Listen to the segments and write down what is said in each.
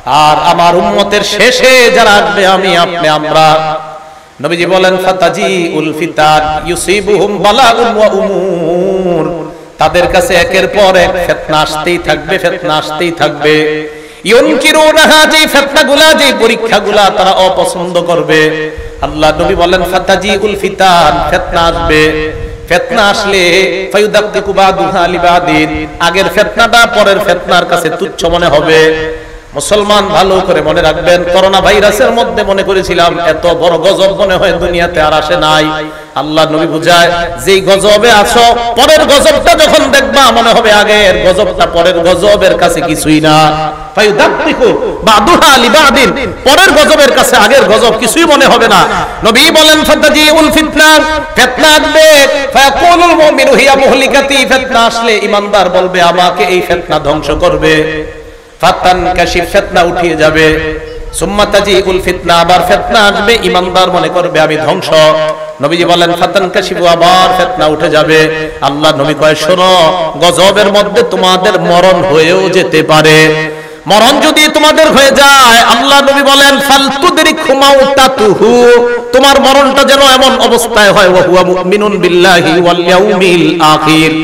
আর আমার উম্মতের শেষে যারা আসবে আমি আপনি আমরা, নবীজি বলেন ফাতাজিউল ফিতান ইউসিবুহুম বালাউন ওয়া উমুর, তাদের কাছে একের পর এক ফিতনা আসতেই থাকবে, ফিতনা আসতেই থাকবে। ইউনকিরুনাহা, যে ফিতনাগুলা, যে পরীক্ষাগুলা তারা অপছন্দ করবে। আল্লাহ নবী বলেন ফাতাজিউল ফিতান, ফিতনা আসবে। ফিতনা আসলে ফায়ুদাক্কিকু বাদুহা লিবাদিন, আগের ফিতনাটা পরের ফিতনার কাছে তুচ্ছ মনে হবে। মুসলমান ভালো করে মনে রাখবেন, করোনা ভাইরাসের মধ্যে মনে করেছিলাম এত বড় গজব মনে হয় দুনিয়াতে আর আসে নাই। আল্লাহ নবী বুঝায়, যেই গজবে আছো পরের গজবটা যখন দেখবা মনে হবে আগের গজবটা পরের গজবের কাছে কিছুই না। ফায়ুদাক্কিকু বাদুহা লিবাদিন, পরের গজবের কাছে আগের গজব কিছুই মনে হবে না। নবী বলেন ফাতাজিউল ফিতনা, ফিতনা আসবে। ফায়াকুলুল মুমিনু হিয়া মুহলিকাতি, ফিতনা আসলে ঈমানদার বলবে আমাকে এই ফিতনা ধ্বংস করবে। ফাতান কাশিফ, ফিতনা উঠিয়ে যাবে। সুম্মা তাজিউল ফিতনা, আবার ফিতনা আসবে, ঈমানদার মনে করবে আমি ধ্বংস। নবীজি বলেন ফাতান কাশিফু, আবার ফিতনা উঠে যাবে। আল্লাহ নবী কয় শোনো, গজবের মধ্যে তোমাদের মরণ হয়েও যেতে পারে। মরণ যদি তোমাদের হয়ে যায়, আল্লাহ নবী বলেন ফালতুদরিকু মাউতাতুহু, তোমার মরণটা যেন এমন অবস্থায় হয় ওয়া হুয়া মুমিনুন বিল্লাহি ওয়াল ইয়াউমিল আখির।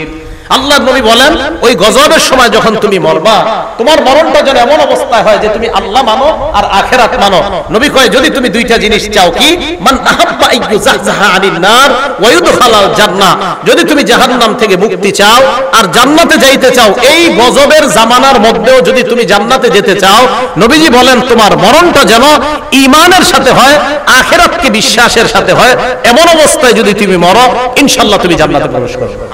আল্লাহ নবী বলেন ওই গজবের সময় যখন তুমি মরবা, তোমার মরণটা যেন এমন অবস্থায় হয় যে তুমি আল্লাহ মানো আর আখিরাত মানো। নবী কয় যদি তুমি দুইটা জিনিস চাও, কি মান আহাব্বা আইয়ুজাহজাহা আনিন নার ওয়া ইউদখালাল জান্নাহ, যদি তুমি জাহান্নাম থেকে মুক্তি চাও আর জান্নাতে যাইতে চাও, এই গজবের জামানার মধ্যেও যদি তুমি জান্নাতে যেতে চাও, নবীজি বলেন তোমার মরণটা যেন ঈমানের সাথে হয়, আখিরাতকে বিশ্বাসের সাথে হয়। এমন অবস্থায় যদি তুমি মরো, ইনশাআল্লাহ তুমি জান্নাতে প্রবেশ করবে।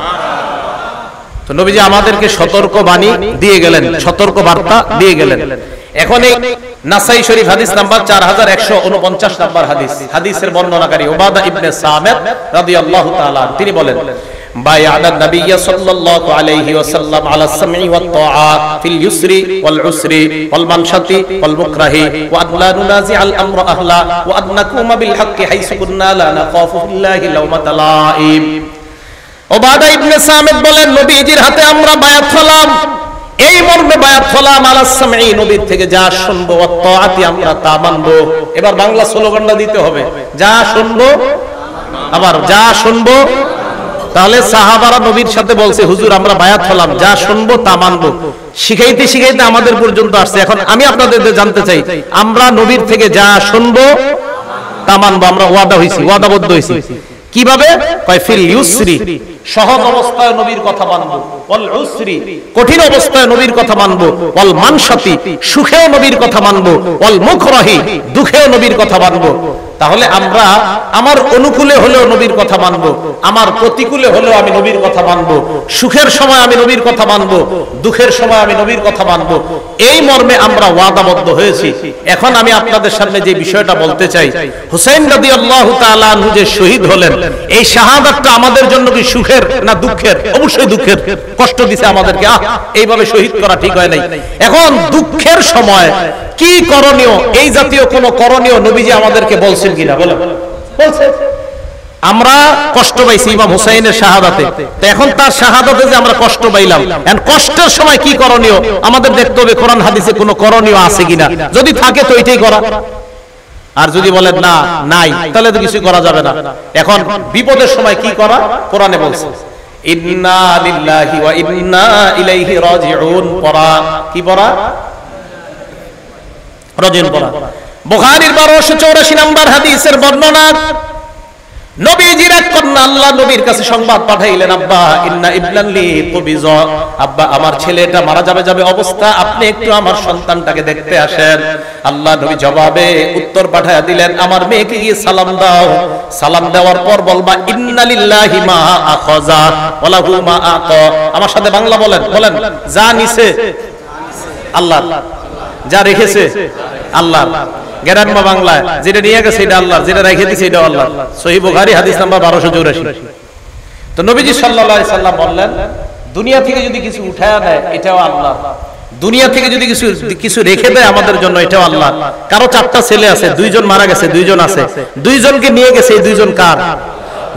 তো নবীজি আমাদেরকে সতর্ক বাণী দিয়ে গেলেন, সতর্ক বার্তা দিয়ে গেলেন। এখন এই নাসাই শরীফ হাদিস নাম্বার 4149 নাম্বার হাদিস, হাদিসের বর্ণনাকারী উবাদা ইবনে সামিত রাদিয়াল্লাহু তাআলা তিনি বলেন বায়ানা নবী সাল্লাল্লাহু আলাইহি ওয়াসাল্লাম আলা সামঈ ওয়াত তাআত ফিল ইউসরি ওয়াল উসরি ওয়াল মানশাতি ওয়াল মুকরাহি ওয়া আল্লা নুনাজিআল আমরা আহলা ওয়া আন্নাকুমা বিল হাক্কি হাইসু কুননা লা নাখাফু ফিল্লাহি লাওমাতা লাঈম। উবাদা ইবনে সামিত বলেন নবীজির হাতে আমরা বায়াত হলাম, এই মর্মে বায়াত হলাম আলাস সামঈ, নবীর থেকে যা শুনবো, ওয়াত তাআতি আমরা তা মানবো। এবার বাংলা স্লোগানটা দিতে হবে, যা শুনবো আবার যা শুনবো। তাহলে সাহাবারা নবীর সাথে বলছে হুজুর আমরা বায়াত হলাম, যা শুনবো তা মানবো। শিখাইতে শিখাইতে আমাদের পর্যন্ত আসছে। এখন আমি আপনাদের জানতে চাই, আমরা নবীর থেকে যা শুনবো তা মানবো, আমরা ওয়াদা হইছি, ওয়াদাবদ্ধ হইছি। কিভাবে? কয় ফিল ইউসরি, সহজ অবস্থায় নবীর কথা মানবো, ওয়াল উসরি, কঠিন অবস্থায় নবীর কথা মানবো, ওয়াল মানশাতি, সুখেও নবীর কথা মানবো, ওয়াল মুকরাহি, দুঃখেও নবীর কথা মানবো। তাহলে আমরা আমার অনুকূলে হলেও নবীর কথা মানবো, আমার প্রতিকূলে হলেও আমি নবীর কথা মানবো, সুখের সময় আমি নবীর কথা মানবো, দুঃখের সময় আমি নবীর কথা মানবো। এই মর্মে আমরা ওয়াদাবদ্ধ হয়েছি। এখন আমি আপনাদের সামনে যে বিষয়টা বলতে চাই, হুসাইন রাদিয়াল্লাহু তাআলা আনহু যে শহীদ হলেন, এই শাহাদাতটা আমাদের জন্য কি সুখের না দুঃখের? অবশ্যই দুঃখের। কষ্ট দিছে আমাদেরকে, এইভাবে শহীদ করা ঠিক হয় নাই। এখন দুঃখের সময় কি করণীয়, এই জাতীয় কোন করণীয় নবীজি আমাদেরকে বলছেন কিনা বলেন? বলছেন। আমরা কষ্ট পাইছি ইমাম হুসাইনের শাহাদাতে, তো এখন তার শাহাদাতে যে আমরা কষ্ট পাইলাম, এখন কষ্টের সময় কি করণীয় আমাদের দেখতে হবে কোরআন হাদিসে কোনো করণীয় আছে কিনা। যদি থাকে তো এটাই করা, আর যদি বলেন না নাই তাহলে তো কিছু করা যাবে না। এখন বিপদের সময় কি করা কোরআনে বলছে, ইন্না লিল্লাহি ওয়া ইন্না ইলাইহি রাজিউন পড়া। কি পড়া? রাজিউন পড়া। বুখারীর 1284 নম্বর হাদিসের বর্ণনা, নবীজির এক কন্যা আল্লাহ নবীর কাছে সংবাদ পাঠাইলেন, আব্বা ইন্না ইবনাল্লি কুবিজ, আব্বা আমার ছেলেটা মারা যাবে অবস্থা, আপনি একটু আমার সন্তানটাকে দেখতে আসেন। আল্লাহ নবী জবাবে উত্তর পাঠায়া দিলেন, আমার মেয়েকে গিয়ে সালাম দাও, সালাম দেওয়ার পর বলবা ইন্না লিল্লাহি মা আখাযা ওয়া লাহু মা আতা। আমার সাথে বাংলা বলেন, বলেন যা নিছে আল্লাহ, যা রেখেছে আল্লাহ। গ্রাম্য বাংলায় যেটা নিয়ে গেছে এটা আল্লাহ, যেটা রেখে দিয়েছে এটা আল্লাহ। সহিহ বুখারী হাদিস নাম্বার 1284। তো নবীজি সাল্লাল্লাহু আলাইহি সাল্লাম বললেন, দুনিয়া থেকে যদি কিছু উঠায়া দেয় এটাও আল্লাহ, দুনিয়া থেকে যদি কিছু রেখে দেয় আমাদের জন্য এটাও আল্লাহ। কারো 4টা ছেলে আছে, 2জন মারা গেছে, 2জন আছে, 2জনকে নিয়ে গেছে, এই 2জন কার?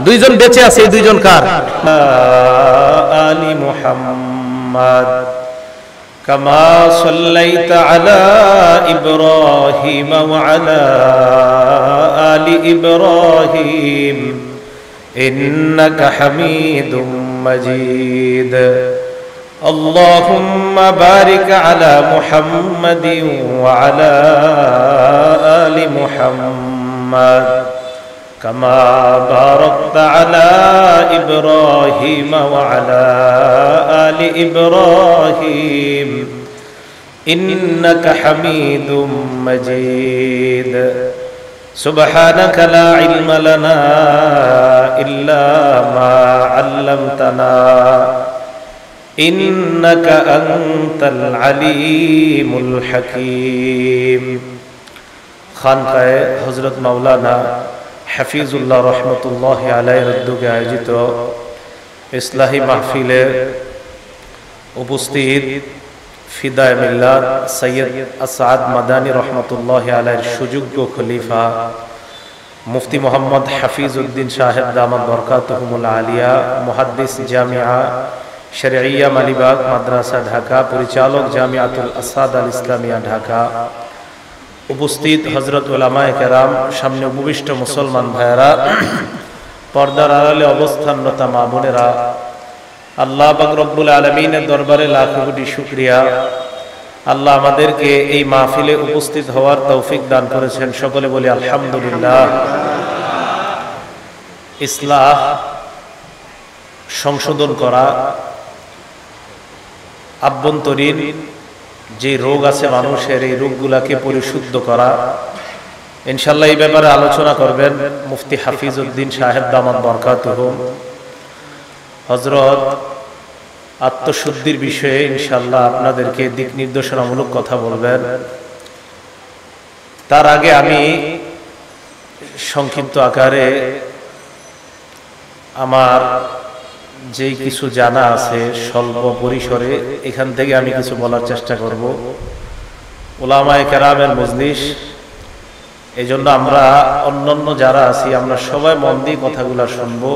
2জন বেঁচে আছে, এই 2জন কার? আলি মুহাম্মাদ كما صليت على إبراهيم وعلى آل إبراهيم إنك حميد مجيد اللهم بارك على محمد وعلى آل محمد كما باركت على إبراهيم وعلى آل إبراهيم إنك حميد مجيد سبحانك لا علم لنا إلا ما علمتنا إنك أنت العليم الحكيم খানকায়ে হযরত মাওলানা হাফিজুল্লাহ রহমতুল্লাহ আলাইহির উদ্যোগে আয়োজিত ইসলাহি মাহফিলে উপস্থিত ফিদায়ে মিল্লাত সৈয়দ আসাদ মাদানী রহমতুল্লাহ আলাইহির সুযোগ্য খলিফা মুফতি মোহাম্মদ হাফিজউদ্দিন সাহেব দামাত বরকাতুহুমুল আলিয়া মুহাদ্দিস জামিয়া শরঈয়া মালিবাগ মাদ্রাসা ঢাকা পরিচালক জামিয়াতুল আসাদ আল ইসলামিয়া ঢাকা উপস্থিত হযরত উলামায়ে কেরাম সামনে উপবিষ্ট মুসলমান ভাইয়েরা পর্দার আড়ালে অবস্থানরত মা বোনেরা আল্লাহ পাক রব্বুল আলামিনের দরবারে লাখ কোটি শুকরিয়া আল্লাহ আমাদেরকে এই মাহফিলে উপস্থিত হওয়ার তৌফিক দান করেছেন সকলে বলি আলহামদুলিল্লাহ ইসলাহ সংশোধন করা আভ্যন্তরীণ যে রোগ আছে মানুষের এই রোগগুলাকে পরিশুদ্ধ করা ইনশাআল্লাহ এই ব্যাপারে আলোচনা করবেন মুফতি হাফিজউদ্দিন সাহেব দামাত বরকাতুহুম হযরত আত্মশুদ্ধির বিষয়ে ইনশাআল্লাহ আপনাদেরকে দিক নির্দেশনামূলক কথা বলবেন তার আগে আমি সংক্ষিপ্ত আকারে আমার যেই কিছু জানা আছে স্বল্প পরিসরে এখান থেকে আমি কিছু বলার চেষ্টা করব উলামায়ে কেরামের মজলিস এইজন্য আমরা অন্যান্য যারা আছি আমরা সবাই মন দিয়ে কথাগুলো শুনবো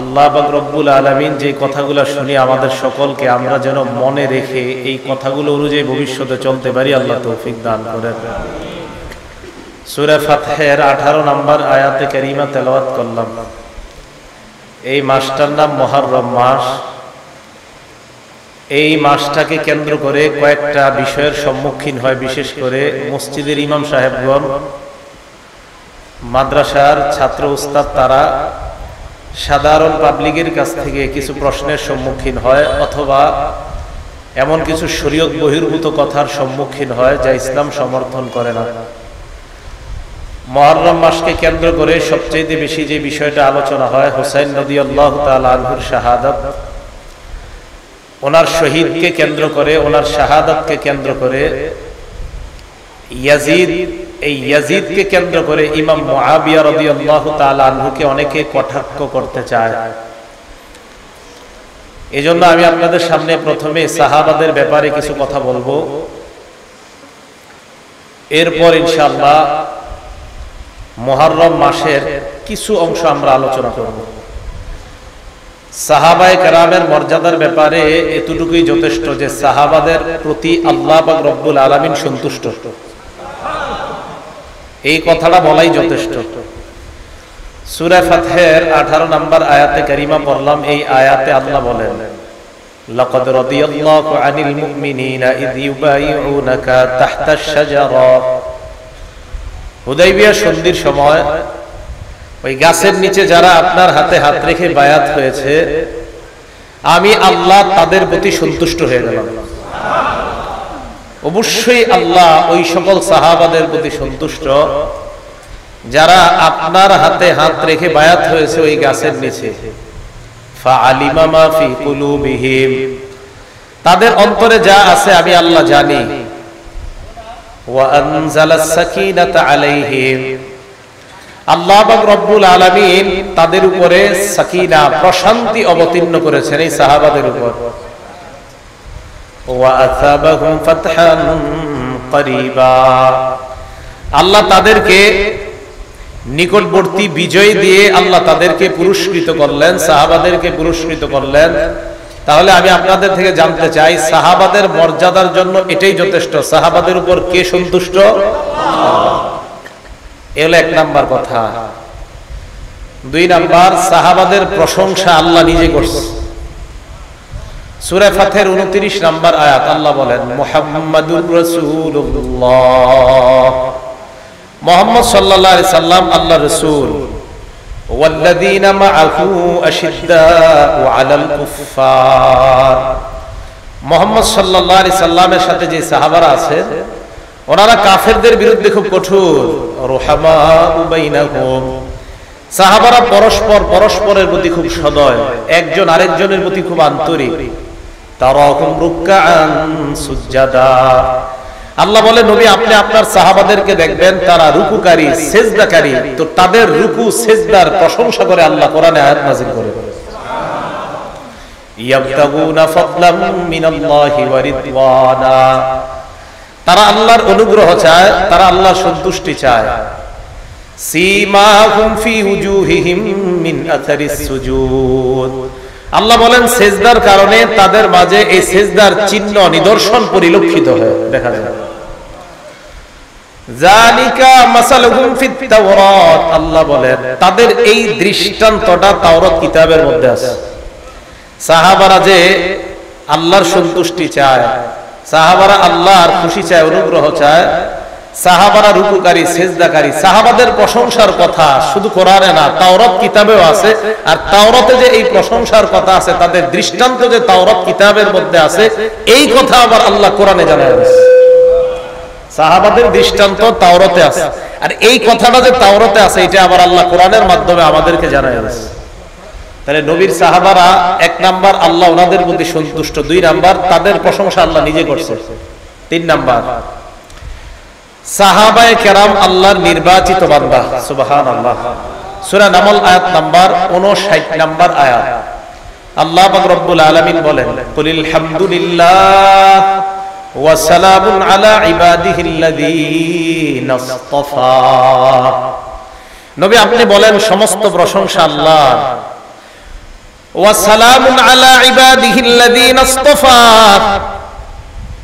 আল্লাহ পাক রব্বুল আলামিন যে কথাগুলো শুনি আমাদের সকলকে আমরা যেন মনে রেখে এই কথাগুলো অনুযায়ী ভবিষ্যতে চলতে পারি আল্লাহ তৌফিক দান করেন সূরা ফাতহের 18 নম্বর আয়াতে কারিমা তেলাওয়াত করলাম এই মাসটার নাম মুহররম মাস এই মাসটাকে কেন্দ্র করে কয়েকটা বিষয়ের সম্মুখীন হয় বিশেষ করে মসজিদের ইমাম সাহেবগণ মাদ্রাসার ছাত্র উস্তাদ তারা সাধারণ পাবলিকের কাছ থেকে কিছু প্রশ্নের সম্মুখীন হয় অথবা এমন কিছু শরীয়ত বহির্ভূত কথার সম্মুখীন হয় যা ইসলাম সমর্থন করে না মুহররম মাসকে কেন্দ্র করে সবচেয়ে বেশি যে বিষয়টা আলোচনা হয় হুসাইন রাদিয়াল্লাহু তাআলা আনহুর শাহাদাত ওনার শহীদকে কেন্দ্র করে ওনার শাহাদাতকে কেন্দ্র করে ইয়াজিদ এই ইয়াজিদকে কেন্দ্র করে ইমাম মুআবিয়া রাদিয়াল্লাহু তাআলা আনহুকে অনেকে কটাক্ষ করতে চায় এজন্য আমি আপনাদের সামনে প্রথমে সাহাবাদের ব্যাপারে কিছু কথা বলবো এরপর ইনশাআল্লাহ মুহররম মাসের কিছু অংশ আমরা আলোচনা করব সাহাবায়ে কেরামের মর্যাদার ব্যাপারে এতটুকুই যথেষ্ট যে সাহাবাদের প্রতি আল্লাহ পাক রব্বুল আলামিন সন্তুষ্ট এই কথাটা বলাই যথেষ্ট সূরা ফাতহের 18 নম্বর আয়াতে কারিমা পড়লাম এই আয়াতে আল্লাহ বলেন লাকাদ রাদিয়াল্লাহু আনিল মুমিনিনা ইয ইউবাইউনাকা তাহতাশ শাজারা হুদাইবিয়া সন্ধির সময় ওই গাছের নিচে যারা আপনার হাতে হাত রেখে বায়াত হয়েছে আমি আল্লাহ তাদের প্রতি সন্তুষ্ট হয়ে গেলাম অবশ্যই আল্লাহ ওই সকল সাহাবাদের প্রতি সন্তুষ্ট যারা আপনার হাতে হাত রেখে বায়াত হয়েছে ওই গাছের নিচে ফাআলিমা মা ফি কুলুবিহিম তাদের অন্তরে যা আছে আমি আল্লাহ জানি ওয়া আনজালাস সাকিনাতা আলাইহিম আল্লাহ পাক রব্বুল আলামিন তাদের উপরে সাকিনা প্রশান্তি অবতীর্ণ করেছেন এই সাহাবাদের উপর ওয়া আসাবাহুম ফাতহান করিবা আল্লাহ তাদেরকে নিকটবর্তী বিজয় দিয়ে আল্লাহ তাদেরকে পুরস্কৃত করলেন সাহাবাদেরকে পুরস্কৃত করলেন তাহলে আমি আপনাদের থেকে জানতে চাই সাহাবাদের মর্যাদার জন্য এটাই যথেষ্ট, সাহাবাদের উপর কে সন্তুষ্ট? এ হলো 1 নাম্বার কথা। 2 নাম্বার, সাহাবাদের প্রশংসা আল্লাহ নিজে করছে। সূরা ফাতহের 29 নাম্বার আয়াত আল্লাহ বলেন, মুহাম্মাদুর রাসূলুল্লাহ, মুহাম্মদ সাল্লাল্লাহু আলাইহি সাল্লাম আল্লাহর রাসূল। ওয়াল্লাযীনা মাআহু আশিদ্দাউ আলাল কুফফার, মুহাম্মদ সাল্লাল্লাহু আলাইহি সাল্লামের সাথে যে সাহাবারা আছে ওনারা কাফেরদের বিরুদ্ধে খুব কঠোর। রুহামাউ বাইনাহুম, সাহাবারা পরস্পরের প্রতি খুব সদয়, একজন আরেকজনের প্রতি খুব আন্তরিক। তারাহুম রুকআন সুজদা, আল্লাহ বলে নবী আপনি আপনার সাহাবাদেরকে দেখবেন তারা রুকুকারী, সিজদাকারী, তো তাদের রুকু সিজদার প্রশংসা করে আল্লাহ কোরআনে আয়াত নাযিল করে। ইয়াবতাগুনা ফাদলাম মিনাল্লাহি ওয়া রিদওয়ানা, তারা আল্লাহর অনুগ্রহ চায়, তারা আল্লাহর সন্তুষ্টি চায়। সীমাহুম ফি উজুহিহিম মিন আথারিস সুজুদ, আল্লাহ বলেন সিজদার কারণে তাদের মাঝে এই সিজদার চিহ্ন নিদর্শন পরিলক্ষিত হয়, দেখা যায়। যালিকা মাসালুহুম ফিত তাওরাত, আল্লাহ বলেন তাদের এই দৃষ্টান্তটা তাওরাত কিতাবের মধ্যে আছে। সাহাবারা যে আল্লাহর সন্তুষ্টি চায়, সাহাবারা আল্লাহর খুশি চায়, অনুগ্রহ চায়, সাহাবারা রুকুকারী, সিজদাকারী, সাহাবাদের প্রশংসার কথা শুধু কোরআনে না তাওরাত কিতাবেও আছে। আর তাওরাতে যে এই প্রশংসার কথা আছে, তাদের দৃষ্টান্ত যে তাওরাত কিতাবের মধ্যে আছে, এই কথা আবার আল্লাহ কোরআনে জানায় দিয়েছে। সাহাবাদের দৃষ্টান্ত তাওরাতে আছে, আর এই কথাটা যে তাওরাতে আছে এটা আবার আল্লাহ কোরআনের মাধ্যমে আমাদেরকে জানায় দিয়েছে। তাহলে নবীর সাহাবারা 1 নাম্বার আল্লাহ ওনাদের প্রতি সন্তুষ্ট, 2 নাম্বার তাদের প্রশংসা আল্লাহ নিজে করছে, 3 নাম্বার সাহাবায়ে কেরাম আল্লাহর নির্বাচিত বান্দা। সুবহানাল্লাহ। সূরা নামল আয়াত নাম্বার 59 নাম্বার আয়াত আল্লাহ পাক রব্বুল আলামিন বলেন, কুলিল হামদুলিল্লাহ ওয়া সালামুন আলা ইবাদিহিল্লাযীনা ইসতাফা, নবী আপনি বলেন সমস্ত প্রশংসা আল্লাহর। ওয়া সালামুন আলা ইবাদিহিল্লাযীনা ইসতাফা,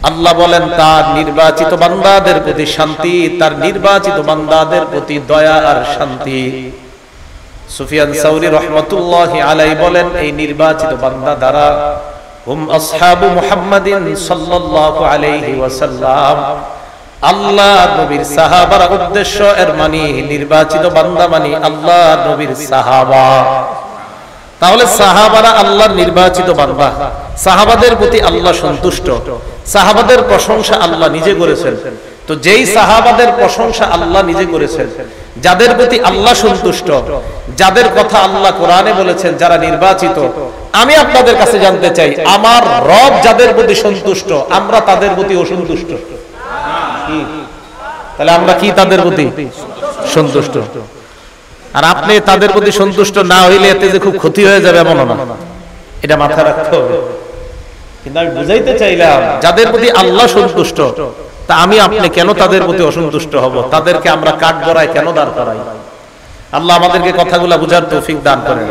আল্লাহ বলেন তার নির্বাচিত বান্দাদের প্রতি শান্তি, তার নির্বাচিত বান্দাদের প্রতি দয়া আর শান্তি। সুফিয়ান সাউরী রাহমাতুল্লাহি আলাইহি বলেন এই নির্বাচিত বান্দা দ্বারা হুম আসহাবু মুহাম্মাদিন সাল্লাল্লাহু আলাইহি ওয়াসাল্লাম, আল্লাহ নবীর সাহাবারা উদ্দেশ্য, এর মানে নির্বাচিত বান্দা মানে আল্লাহ নবীর সাহাবা। তাহলে সাহাবারা আল্লাহর নির্বাচিত বান্দা, সাহাবাদের প্রতি আল্লাহ সন্তুষ্ট, সাহাবাদের প্রশংসা আল্লাহ নিজে করেছেন। তো যেই সাহাবাদের প্রশংসা আল্লাহ নিজে করেছেন, যাদের প্রতি আল্লাহ সন্তুষ্ট, যাদের কথা আল্লাহ কোরআনে বলেছেন যারা নির্বাচিত, আমি আপনাদের কাছে জানতে চাই আমার রব যাদের প্রতি সন্তুষ্ট আমরা তাদের প্রতি অসন্তুষ্ট। তাহলে আমরা কি তাদের প্রতি সন্তুষ্ট? আর আপনি তাদের প্রতি সন্তুষ্ট না হইলে এতে যে খুব ক্ষতি হয়ে যাবে এমন না, এটা মাথায় রাখতে হবে। কিন্তু আমি বুঝাইতে চাইলাম যাদের প্রতি আল্লাহ সন্তুষ্ট, তা আমি আপনি কেন তাদের প্রতি অসন্তুষ্ট হব? তাদেরকে আমরা কাঠ গড়ায় কেন দাঁড় করাই? আল্লাহ আমাদেরকে কথাগুলো বুঝার তৌফিক দান করেন।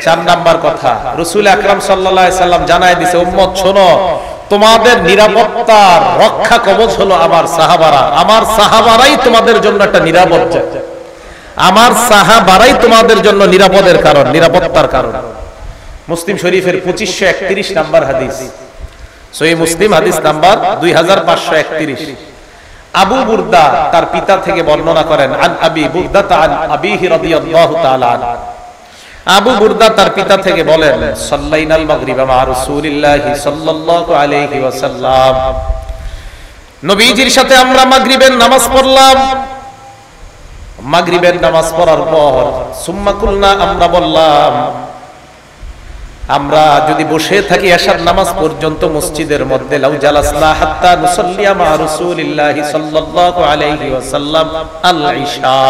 4 নাম্বার কথা, রাসূল আকরাম সাল্লাল্লাহু আলাইহি সাল্লাম জানায় দিয়েছে, উম্মত শোনো, তোমাদের নিরাপত্তার রক্ষা কবচ হলো আমার সাহাবারা। আমার সাহাবারাই তোমাদের জন্য একটা নিরাপত্তা, আমার সাহাবারাই তোমাদের জন্য নিরাপদের কারণ, নিরাপত্তার কারণ। মুসলিম শরীফের 2531 নাম্বার হাদিস, সহিহ মুসলিম হাদিস নাম্বার 2531। আবু বুরদা তার পিতা থেকে বর্ণনা করেন, আন আবি বুরদা আন আবিহি রাদিয়াল্লাহু তাআলা আনহু, আবু বুরদা তার পিতা থেকে বলেন, সাল্লাইনাল মাগরিবা মা রাসূলিল্লাহি সাল্লাল্লাহু আলাইহি ওয়াসাল্লাম, নবীজির সাথে আমরা মাগরিবের নামাজ পড়লাম। মাগরিবের নামাজ পড়ার পর সুম্মা কুলনা, আমরা বললাম আমরা যদি বসে থাকি এশার নামাজ পর্যন্ত মসজিদের মধ্যে, লাউ জালাসনা হাত্তা নুসাল্লিয়া মা রাসূলিল্লাহি সাল্লাল্লাহু আলাইহি ওয়াসাল্লাম আল ইশা,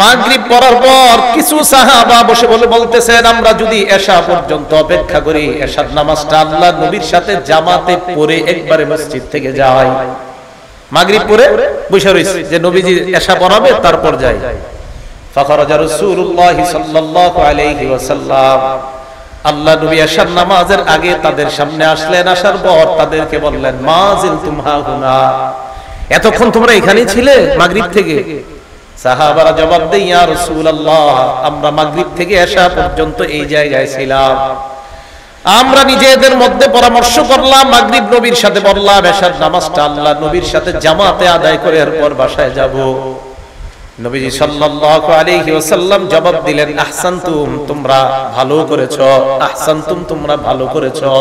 মাগরিব পড়ার পর কিছু সাহাবা বসে বলতেছেন আমরা যদি এশা পর্যন্ত অপেক্ষা করি, এশার নামাজটা আল্লাহ নবীর সাথে জামাতে পড়ে একবারে মসজিদ থেকে যাই। মাগরিব পড়ে বসে রইছে যে নবীজি এশা পড়াবে তারপর যাই। ফাখরাজা রাসূলুল্লাহ সাল্লাল্লাহু আলাইহি ওয়াসাল্লাম, আল্লাহ নবী এশার নামাজের আগে তাদের সামনে আসলেন, আসার পর তাদেরকে বললেন, মা জিলতুম হাহুনা, এতক্ষণ তোমরা এখানেই ছিলে মাগরিব থেকে? সাহাবারা জবাব দেয়, ইয়া রাসূলুল্লাহ, আমরা মাগরিব থেকে এশা পর্যন্ত এই জায়গায় ছিলাম। আমরা নিজেদের মধ্যে পরামর্শ করলাম, মাগরিব নবীর সাথে বললাম এশার নামাজটা আল্লাহ নবীর সাথে জামাতে আদায় করে এরপর বাসায় যাব। নবীজি সাল্লাল্লাহু আলাইহি ওয়াসাল্লাম জবাব দিলেন, আহসানতুম, তোমরা ভালো করেছো, আহসানতুম, তোমরা ভালো করেছো।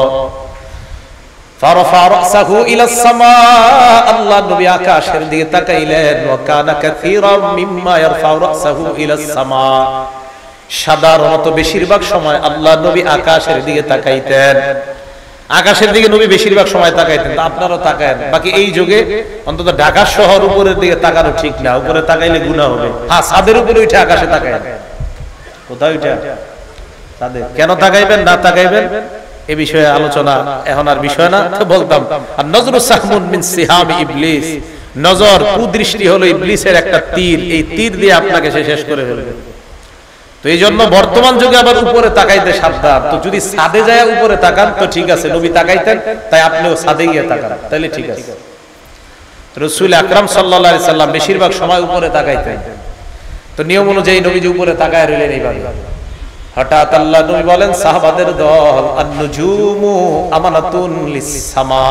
ফারাফা রাসাহু ইলা সামা, আল্লাহ নবী আকাশের দিকে তাকাইলেন। ওয়া কানা কাসীরাম মিম্মা ইয়ারফাউ রাসাহু ইলা সামা, সাধারণত বেশিরভাগ সময় আল্লাহ নবী আকাশের দিকে তাকাইতেন, আকাশের দিকে নবী বেশিরভাগ সময় তাকাইতেন। আপনারাও তাকায়েন, বাকি এই যুগে অন্তত ঢাকা শহর উপরের দিকে তাকানো ঠিক না, উপরে তাকাইলে গুনাহ হবে। হ্যাঁ, ছাদের উপরে উঠে আকাশে তাকায়েন। কোথায় উঠে? ছাদে। কেন তাকাইবেন না তাকাইবেন এই বিষয়ে আলোচনা এখন আর বিষয় না, তো বলতাম আর নজরু সাহমুন মিন সিহামি ইবলিস, নজর কুদৃষ্টি হলো ইবলিসের একটা তীর, এই তীর দিয়ে আপনাকে সে শেষ করে ফেলবে। তো এই জন্য বর্তমান যুগে আবার উপরে তাকাইতে সাবধান। তো যদি ছাদে যায় উপরে তাকান তো ঠিক আছে, নবী তাকাইতেন, তাই আপনিও ছাদে গিয়ে তাকান, তাহলে ঠিক আছে। রাসূল আকরাম সাল্লাল্লাহু আলাইহি সাল্লাম বেশিরভাগ সময় উপরে তাকাইতেন। তো নিয়ম অনুযায়ী নবীজি উপরে তাকায় রইলেন এইভাবে। হঠাৎ আল্লাহ নবী বলেন, সাহাবাদের দল, আন-নুজুমু আমানাতুন লিস-সামা,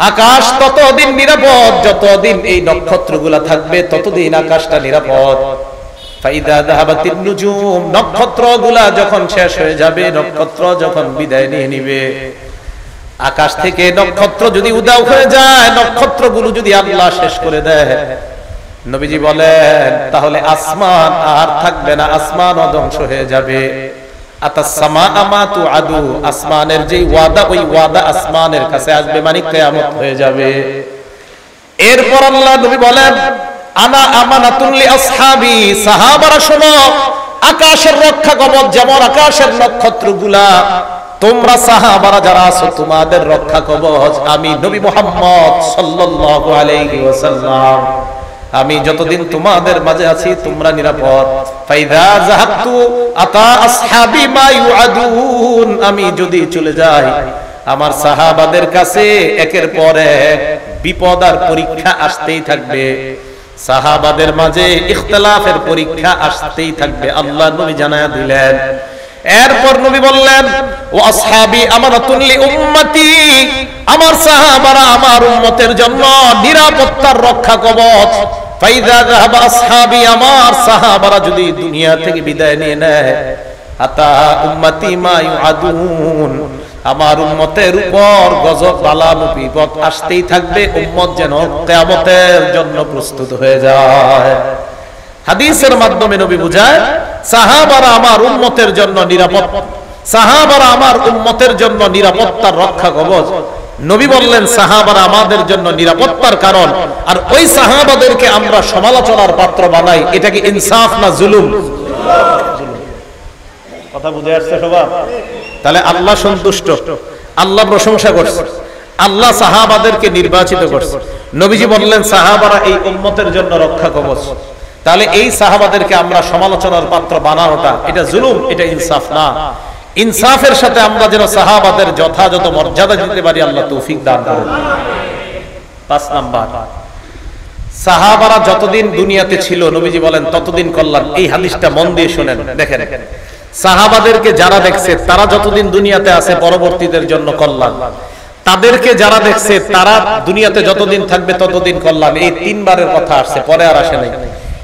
আকাশ ততদিন নিরাপদ যতদিন এই নক্ষত্রগুলা থাকবে, ততদিন আকাশটা নিরাপদ। ফাইদা যাহাবাতিন নুজুম, নক্ষত্রগুলা যখন শেষ হয়ে যাবে, নক্ষত্র যখন বিদায় নিয়ে নিবে, আকাশ থেকে নক্ষত্র যদি উধাও হয়ে যায়, নক্ষত্রগুলো যদি আল্লাহ শেষ করে দেয়, নবীজি বলেন তাহলে আসমান আর থাকবে না, আসমান ধ্বংস হয়ে যাবে। আতাসসামা আমা তুআদু, আসমানের যে ওয়াদা, ওই ওয়াদা আসমানের কাছে আসবে, মানে কিয়ামত হয়ে যাবে। এরপর আল্লাহ নবী বলেন, আনা আমানাতুন লি আসহাবি, সাহাবারা শোনো, আকাশের রক্ষা কবচ যেমন আকাশের নক্ষত্রগুলা, তোমরা সাহাবারা যারা আছো তোমাদের রক্ষা কবচ আমি নবী মুহাম্মদ সাল্লাল্লাহু আলাইহি ওয়াসাল্লাম, আমি যতদিন তোমাদের মাঝে আছি তোমরা নিরাপদ। ফাইদা যাহাবতু আতা আসহাবি মা ইউআদুন, আমি যদি চলে যাই আমার সাহাবাদের কাছে একের পর এক বিপদ আর পরীক্ষা আসতেই থাকবে, সাহাবাদের মাঝে ইখতিলাফের পরীক্ষা আসতেই থাকবে, আল্লাহ নবী জানায়া দিলেন। এরপর নবী বললেন, ও আসহাবি আমানাতুন লি উম্মতি, আমার সাহাবারা আমার উম্মতের জন্য নিরাপত্তার রক্ষা কবচ। ফাইদা যাহাবা আসহাবি, আমার সাহাবারা যদি দুনিয়া থেকে বিদায় নিয়ে নেয়, আতা উম্মতি মা ইউআদুন, আমার উম্মতের উপর গজব বালা মুসিবত আসতেই থাকবে, উম্মত যেন কিয়ামতের জন্য প্রস্তুত হয়ে যায়। হাদিসের মাধ্যমে নবী বুঝায়, সাহাবারা আমার উম্মতের জন্য নিরাপদ, সাহাবারা আমার উম্মতের জন্য নিরাপত্তার রক্ষা কবচ। নবী বললেন সাহাবারা আমাদের জন্য নিরাপত্তার কারণ, আর ওই সাহাবাদেরকে আমরা সমালোচনার পাত্র বানাই, এটা কি ইনসাফ না জুলুম? কথা বুঝে আসছে সবার? তাহলে আল্লাহ সন্তুষ্ট, আল্লাহ প্রশংসা করছে, আল্লাহ সাহাবাদেরকে নির্বাচিত করছে। নবীজি বললেন সাহাবারা এই উম্মতের জন্য রক্ষা কবচ, তাহলে এই সাহাবাদেরকে আমরা সমালোচনার পাত্র বানানোটা এটা জুলুম, এটা ইনসাফ না। ইনসাফের সাথে আমরা যেন সাহাবাদের যথাযথ মর্যাদা দিতে পারি, আল্লাহ তৌফিক দান করেন। 5 নাম্বার, সাহাবারা যতদিন দুনিয়াতে ছিল নবীজি বলেন ততদিন কল্যাণ। এই হাদিসটা মন দিয়ে শুনেন, দেখেন, সাহাবাদেরকে যারা দেখছে তারা যতদিন দুনিয়াতে আছে পরবর্তীদের জন্য কল্যাণ, তাদেরকে যারা দেখছে তারা দুনিয়াতে যতদিন থাকবে ততদিন কল্যাণ। এই 3 বারের কথা আসছে, পরে আর আসে নাই।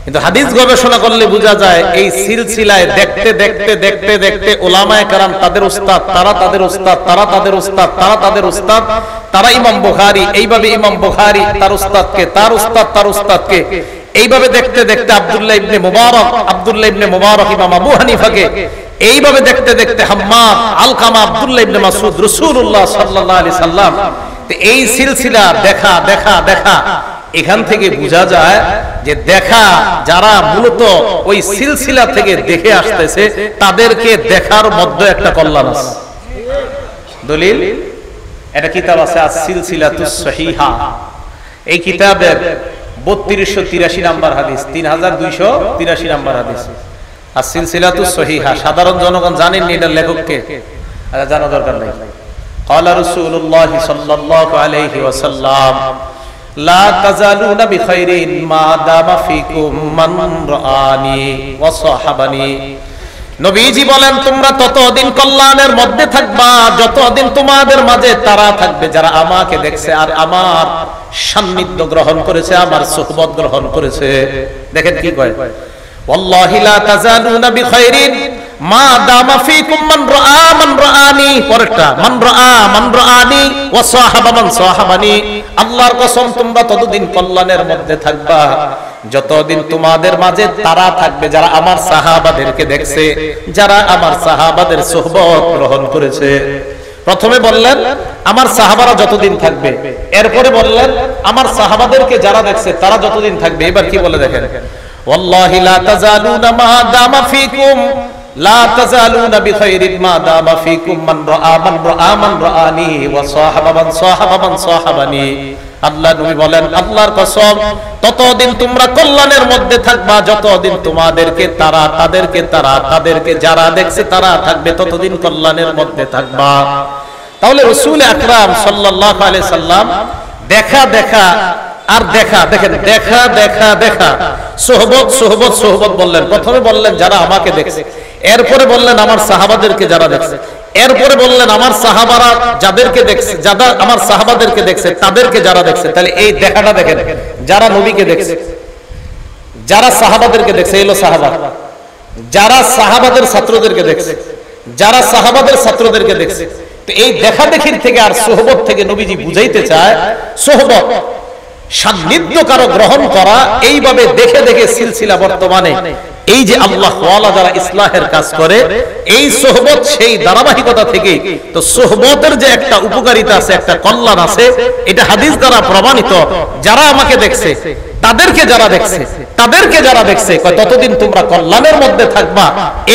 কিন্তু হাদিস গবেষণা করলে বোঝা যায় এই সিলসিলায় দেখতে দেখতে দেখতে দেখতে উলামায়ে কেরাম তাদের উস্তাদ, তারা তাদের উস্তাদ, তারা তাদের উস্তাদ, তারা তাদের উস্তাদ, তারা ইমাম বুখারী, এইভাবে ইমাম বুখারী তার উস্তাদকে, তার উস্তাদ তার উস্তাদকে, এইভাবে দেখতে দেখতে আব্দুল্লাহ ইবনে মুবারক, আব্দুল্লাহ ইবনে মুবারক ইমাম আবু হানিফাকে, এইভাবে দেখতে দেখতে হাম্মাদ, আলকামা, আব্দুল্লাহ ইবনে মাসউদ, রাসূলুল্লাহ সাল্লাল্লাহু আলাইহি সাল্লাম। এই সিলসিলা দেখা দেখা দেখা, এখান থেকে বোঝা যায় যে দেখা যারা মূলত ওই সিলসিলা থেকে দেখে আসতেছে তাদেরকে দেখার মধ্যে একটা কল্যাণ আছে। দলিল, এটা কিতাব আছে আস-সিলসিলাতুস সহিহা, এই কিতাবের 3283 নাম্বার হাদিস, 3283 নাম্বার হাদিস। আর সিলসিলাতুস সহিহা, সাধারণ জনগণ জানেন নি এটার লেখককে, জানা দরকার নেই। ক্বালা রাসূলুল্লাহ সাল্লাল্লাহু আলাইহি ওয়াসাল্লাম লা তাজালুনা বিখাইরিন মা দামা ফিকুম মান রাআনি ওয়া সাহাবানি। নবীজি বলেন তোমরা ততদিন কল্যাণের মধ্যে থাকবা যতদিন তোমাদের মাঝে তারা থাকবে যারা আমাকে দেখছে আর আমার সান্নিধ্য গ্রহণ করেছে, আমার সুহবত গ্রহণ করেছে। দেখেন কি কয়, ওয়াল্লাহি লা তাজালুনা বিখাইরিন মা দামা ফিকুম মান রাআনি, পরেরটা মান রাআনি ওয়া সাহাবা মান সাহাবানি। আল্লাহর কসম তোমরা ততদিন কল্যাণের মধ্যে থাকবা যতদিন তোমাদের মাঝে তারা থাকবে যারা আমার সাহাবাদেরকে দেখছে, যারা আমার সাহাবাদের সুহবত গ্রহণ করেছে। প্রথমে বললেন আমার সাহাবারা যতদিন থাকবে, এরপরে বললেন আমার সাহাবাদেরকে যারা দেখছে তারা যতদিন থাকবে। এবার কি বলে দেখেন, ওয়াল্লাহি লা তাজালুনা মা দামা ফিকুম লা তাজালুনা বিখাইরিন মা দামা ফিকুম মান রাআনি ওয়া সাহাবা মান সাহাবানি। আল্লাহ নবী বলেন আল্লাহর কসম ততদিন তোমরা কল্যাণের মধ্যে থাকবা যতদিন তোমাদেরকে তারা তাদেরকে যারা দেখছে তারা থাকবে, ততদিন কল্যাণের মধ্যে থাকবা। তাহলে রাসূল আকরাম সাল্লাল্লাহু আলাইহি সাল্লাম দেখা আর দেখা, দেখেন দেখা সোহবত বললেন। প্রথমে বললেন যারা আমাকে দেখছে, এরপরে বললেন আমার সাহাবাদেরকে যারা দেখছে, এরপরে বললেন আমার সাহাবারা যাদেরকে দেখছে, যারা আমার সাহাবাদেরকে দেখছে তাদেরকে যারা দেখছে। তাহলে এই দেখাটা দেখেন, যারা নবীকে দেখছে, যারা সাহাবাদেরকে দেখছে, এলো সাহাবা, যারা সাহাবাদের ছাত্রদেরকে দেখছে, যারা সাহাবাদের ছাত্রদেরকে দেখছে। তো এই দেখা দেখির থেকে আর সোহবত থেকে নবীজি বুঝাইতে চায় সোহবত সান্নিধ্য কারো গ্রহণ করা, এইভাবে দেখে দেখে সিলসিলা বর্তমানে এই যে আল্লাহ ওয়ালা যারা ইসলাহের কাজ করে, এই সোহবত সেই ধারাবাহিকতা থেকে। তো সোহবতের যে একটা উপকারিতা আছে, একটা কল্যাণ আছে, এটা হাদিস দ্বারা প্রমাণিত। যারা আমাকে দেখছে তাদেরকে যারা দেখছে ততদিন তোমরা কল্যাণের মধ্যে থাকবা।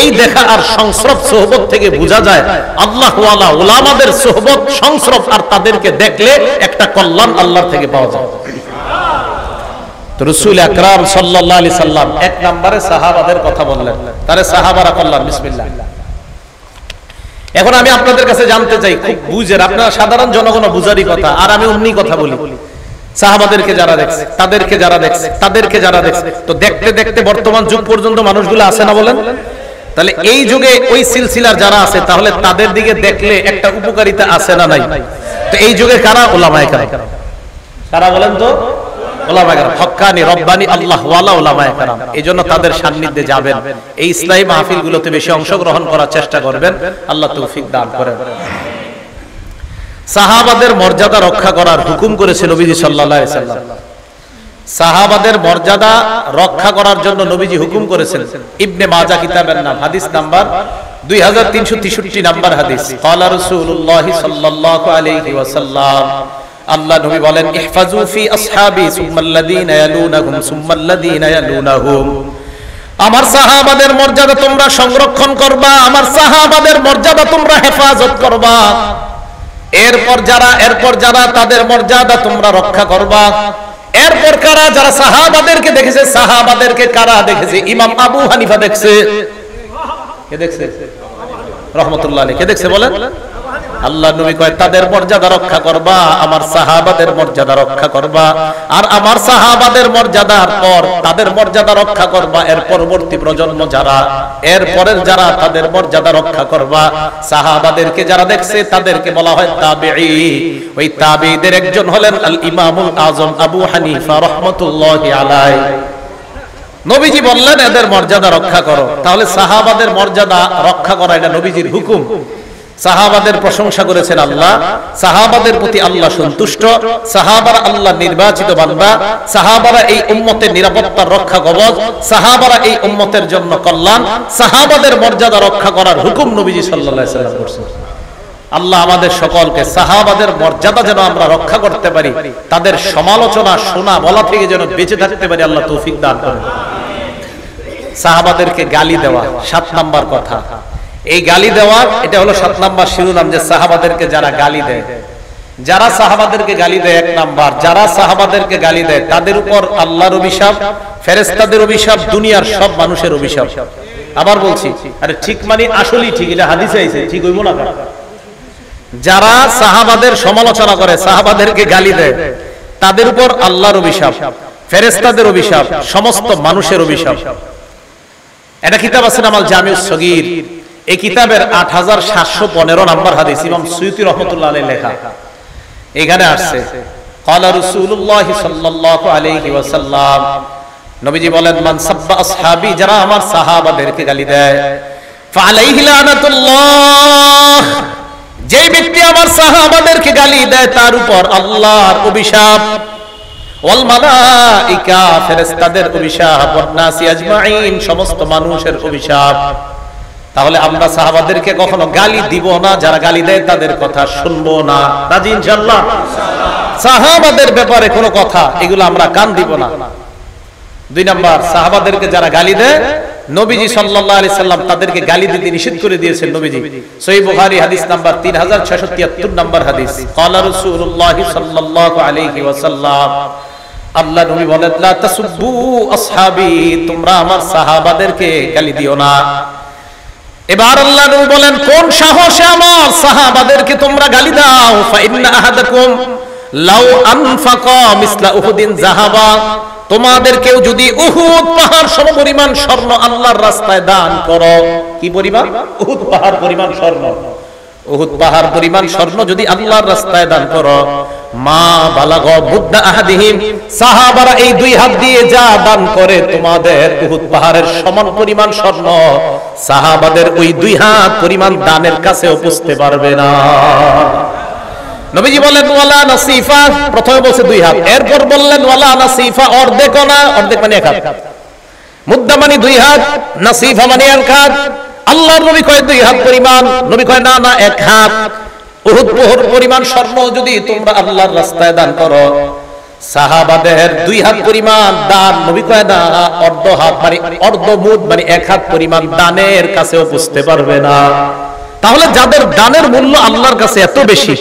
এই দেখা আর সংস্রব সোহবত থেকে বোঝা যায় আল্লাহ ওয়ালা উলামাদের সোহবত সংস্রব, আর তাদেরকে দেখলে একটা কল্যাণ আল্লাহর থেকে পাওয়া যায়। তো রাসূল আকরাম সাল্লাল্লাহু আলাইহি সাল্লাম এক নম্বরে সাহাবাদের কথা বললেন, তারে সাহাবারা কল্যাণ। বিসমিল্লাহ। এখন আমি আপনাদের কাছে জানতে চাই, খুব বুঝেন, আপনারা সাধারণ জনগণ বুঝারই কথা, আর আমি অমনি কথা বলি। সাহাবাদেরকে যারা দেখছে তাদেরকে যারা দেখছে, তো দেখতে দেখতে বর্তমান যুগ পর্যন্ত মানুষগুলো আছে না বলেন? তাহলে এই যুগে ওই সিলসিলার যারা আছে, তাহলে তাদের দিকে দেখলে একটা উপকারিতা আছে না নাই? তো এই যুগে কারা? উলামায়ে কেরাম। কারা বলেন তো? উলামায়ে কেরাম, হক্কানি রব্বানি আল্লাহ ওয়ালা উলামায়ে কেরাম। এইজন্য তাদের সান্নিধ্যে যাবেন, এই ইসলামী মাহফিলগুলোতে বেশি অংশগ্রহণ করার চেষ্টা করবেন। আল্লাহ তৌফিক দান করেন। সাহাবাদের মর্যাদা রক্ষা করার হুকুম করেছে নবীজি সাল্লাল্লাহু আলাইহি সাল্লাম। সাহাবাদের মর্যাদা রক্ষা করার জন্য নবীজি হুকুম করেছেন। ইবনে মাজাহ কিতাবের নাম, হাদিস নাম্বার 2363 নাম্বার হাদিস। ক্বালা রাসূলুল্লাহ সাল্লাল্লাহু আলাইহি ওয়াসাল্লাম, আল্লাহ নবী বলেন ইহফাজু ফি আসহাবি সুম্মাল্লাযীনা ইয়ালুনাহুম সুম্মাল্লাযীনা ইয়ালুনাহুম। আমার সাহাবাদের মর্যাদা তোমরা সংরক্ষণ করবা, আমার সাহাবাদের মর্যাদা তোমরা হেফাজত করবা। এরপর যারা তাদের মর্যাদা তোমরা রক্ষা করবা। এরপর কারা? যারা সাহাবাদেরকে দেখেছে। সাহাবাদেরকে কারা দেখেছে? ইমাম আবু হানিফা দেখছে। কে দেখছে? রাহমাতুল্লাহ আলাইহি। কে দেখছে বলেন? আল্লাহ নবী কয় তাদের মর্যাদা রক্ষা করবা, আমার সাহাবাদের মর্যাদা রক্ষা করবা। আর আমার সাহাবাদের মর্যাদার পর তাদের মর্যাদা রক্ষা করবা। এর পরবর্তী প্রজন্ম যারা, এর পরের যারা, তাদের মর্যাদা রক্ষা করবা। সাহাবাদেরকে যারা দেখছে তাদেরকে বলা হয় তাবেঈ। ওই তাবেঈদের একজন হলেন আল ইমামুল আযম আবু হানিফা রাহমাতুল্লাহি আলাইহি। নবীজি বললেন এদের মর্যাদা রক্ষা করো। তাহলে সাহাবাদের মর্যাদা রক্ষা করা এটা নবীজির হুকুম। সাহাবাদের প্রশংসা করেছেন আল্লাহ, সাহাবাদের প্রতি আল্লাহ সন্তুষ্ট, সাহাবারা আল্লাহ নির্বাচিত বান্দা, সাহাবারা এই উম্মতের নিরাপত্তার রক্ষা কবচ, সাহাবারা এই উম্মতের জন্য কল্যাণ। সাহাবাদের মর্যাদা রক্ষা করার হুকুম নবীজি সাল্লাল্লাহু আলাইহি ওয়াসাল্লাম করেছেন। আল্লাহ আমাদের সকলকে সাহাবাদের মর্যাদা যেন আমরা রক্ষা করতে পারি, তাদের সমালোচনা শোনা বলা থেকে যেন বেঁচে থাকতে পারি, আল্লাহ তৌফিক দান করেন। সাহাবাদেরকে গালি দেওয়া 7 নাম্বার কথা। এই গালি দেওয়া এটা হলো 7 নাম্বার শিরোনাম, যে সাহাবাদেরকে যারা গালি দেয়, যারা সাহাবাদেরকে গালি দেয় 1 নাম্বার, যারা সাহাবাদেরকে গালি দেয় তাদের উপর আল্লাহর অভিশাপ, ফেরেশতাদের অভিশাপ, দুনিয়ার সব মানুষের অভিশাপ। আবার বলছি, আরে ঠিক মানে আসলেই ঠিক, এটা হাদিসে আইছে, ঠিক হইব না? যারা সাহাবাদের সমালোচনা করে, সাহাবাদেরকে গালি দেয়, তাদের উপর আল্লাহর অভিশাপ, ফেরেশতাদের অভিশাপ, সমস্ত মানুষের অভিশাপ। এটা কিতাব আছে নামাল জামিউস সগীর, এই কিতাবের 8715 নম্বর হাদিস, ইমাম সুয়ুতী রাহমাতুল্লাহ আলাইহি লেখা। এখানে আসছে ক্বালা রাসূলুল্লাহ সাল্লাল্লাহু আলাইহি ওয়াসাল্লাম, নবীজি বলেন, মান সাব্বা আসহাবি, যারা আমার সাহাবাদেরকে গালি দেয়, ফালাইহি লানাতুল্লাহ, যে ব্যক্তি আমার সাহাবাদেরকে গালি দেয় তার উপর আল্লাহর অভিশাপ, ওয়াল মালাইকা, ফেরেশতাদের অভিশাপ, ওয়ান নাসি আজমাইন, সমস্ত মানুষের অভিশাপ। তাহলে আমরা সাহাবাদেরকে কখনো গালি দিব না, যারা গালি দেয় তাদের কথা শুনবো না, রাজি ইনশাআল্লাহ? সাহাবাদের ব্যাপারে কোনো কথা এগুলো আমরা কান দিব না। 2 নাম্বার, সাহাবাদেরকে যারা গালি দেয়, নবীজি সাল্লাল্লাহু আলাইহি সাল্লাম তাদেরকে গালি দিতে নিষেধ করে দিয়েছেন। নবীজি সহিহ বুখারী হাদিস নাম্বার 3673 নম্বর হাদিস, ক্বালা রাসূলুল্লাহ সাল্লাল্লাহু আলাইহি ওয়াসাল্লাম, আল্লাহ নবী বলেন, লা তাসুব্বু আসহাবি, তোমরা আমার সাহাবাদেরকে গালি দিও না। এবার আল্লাহ নবী বলেন, কোন সাহসে আমার সাহাবাদেরকে তোমরা গালি দাও? ফা ইন্না আহাদাকুম লাউ আনফাকা মিসলা উহুদিন যাহাবা, তোমাদের কেউ যদি উহুদ পাহাড় সমপরিমাণ স্বর্ণ আল্লাহর রাস্তায় দান করো, কি পরিমাণ? উহুদ পাহাড় পরিমাণ স্বর্ণ, উহুদ পাহাড় পরিমাণ স্বর্ণ যদি আল্লাহর রাস্তায় দান করো, মা বালাগ মুদ্দা আহাদিহিম, সাহাবারা এই 2 হাত দিয়ে যা দান করে তোমাদের উহুদ পাহাড়ের সমান পরিমাণ স্বর্ণ সাহাবাদের ওই 2 হাত পরিমাণ দানের কাছে পৌঁছতে পারবে না। নবীজি বলেন, ওয়ালা নাসিফা, প্রথমে বলছে 2 হাত, এরপর বললেন ওয়ালা নাসিফা, অর্ধেক না, অর্ধেক মানে 1 হাত, মুদ্দা মানে 2 হাত, নাসিফা মানে 1 হাত। আল্লাহর নবী কয় 2 হাত পরিমাণ, নবী কয় না না 1 হাত। উহুদ পরিমাণ স্বর্ণ যদি তোমরা আল্লাহর রাস্তায় দান করো, সাহাবাদের 2 হাত পরিমাণ দান, নবী কয় না অর্ধ হাত, মানে অর্ধ মুদ মানে 1 হাত পরিমাণ দানের কাছেও পৌঁছতে পারবে না। তাহলে যাদের দানের মূল্য আল্লাহর কাছে এত বেশি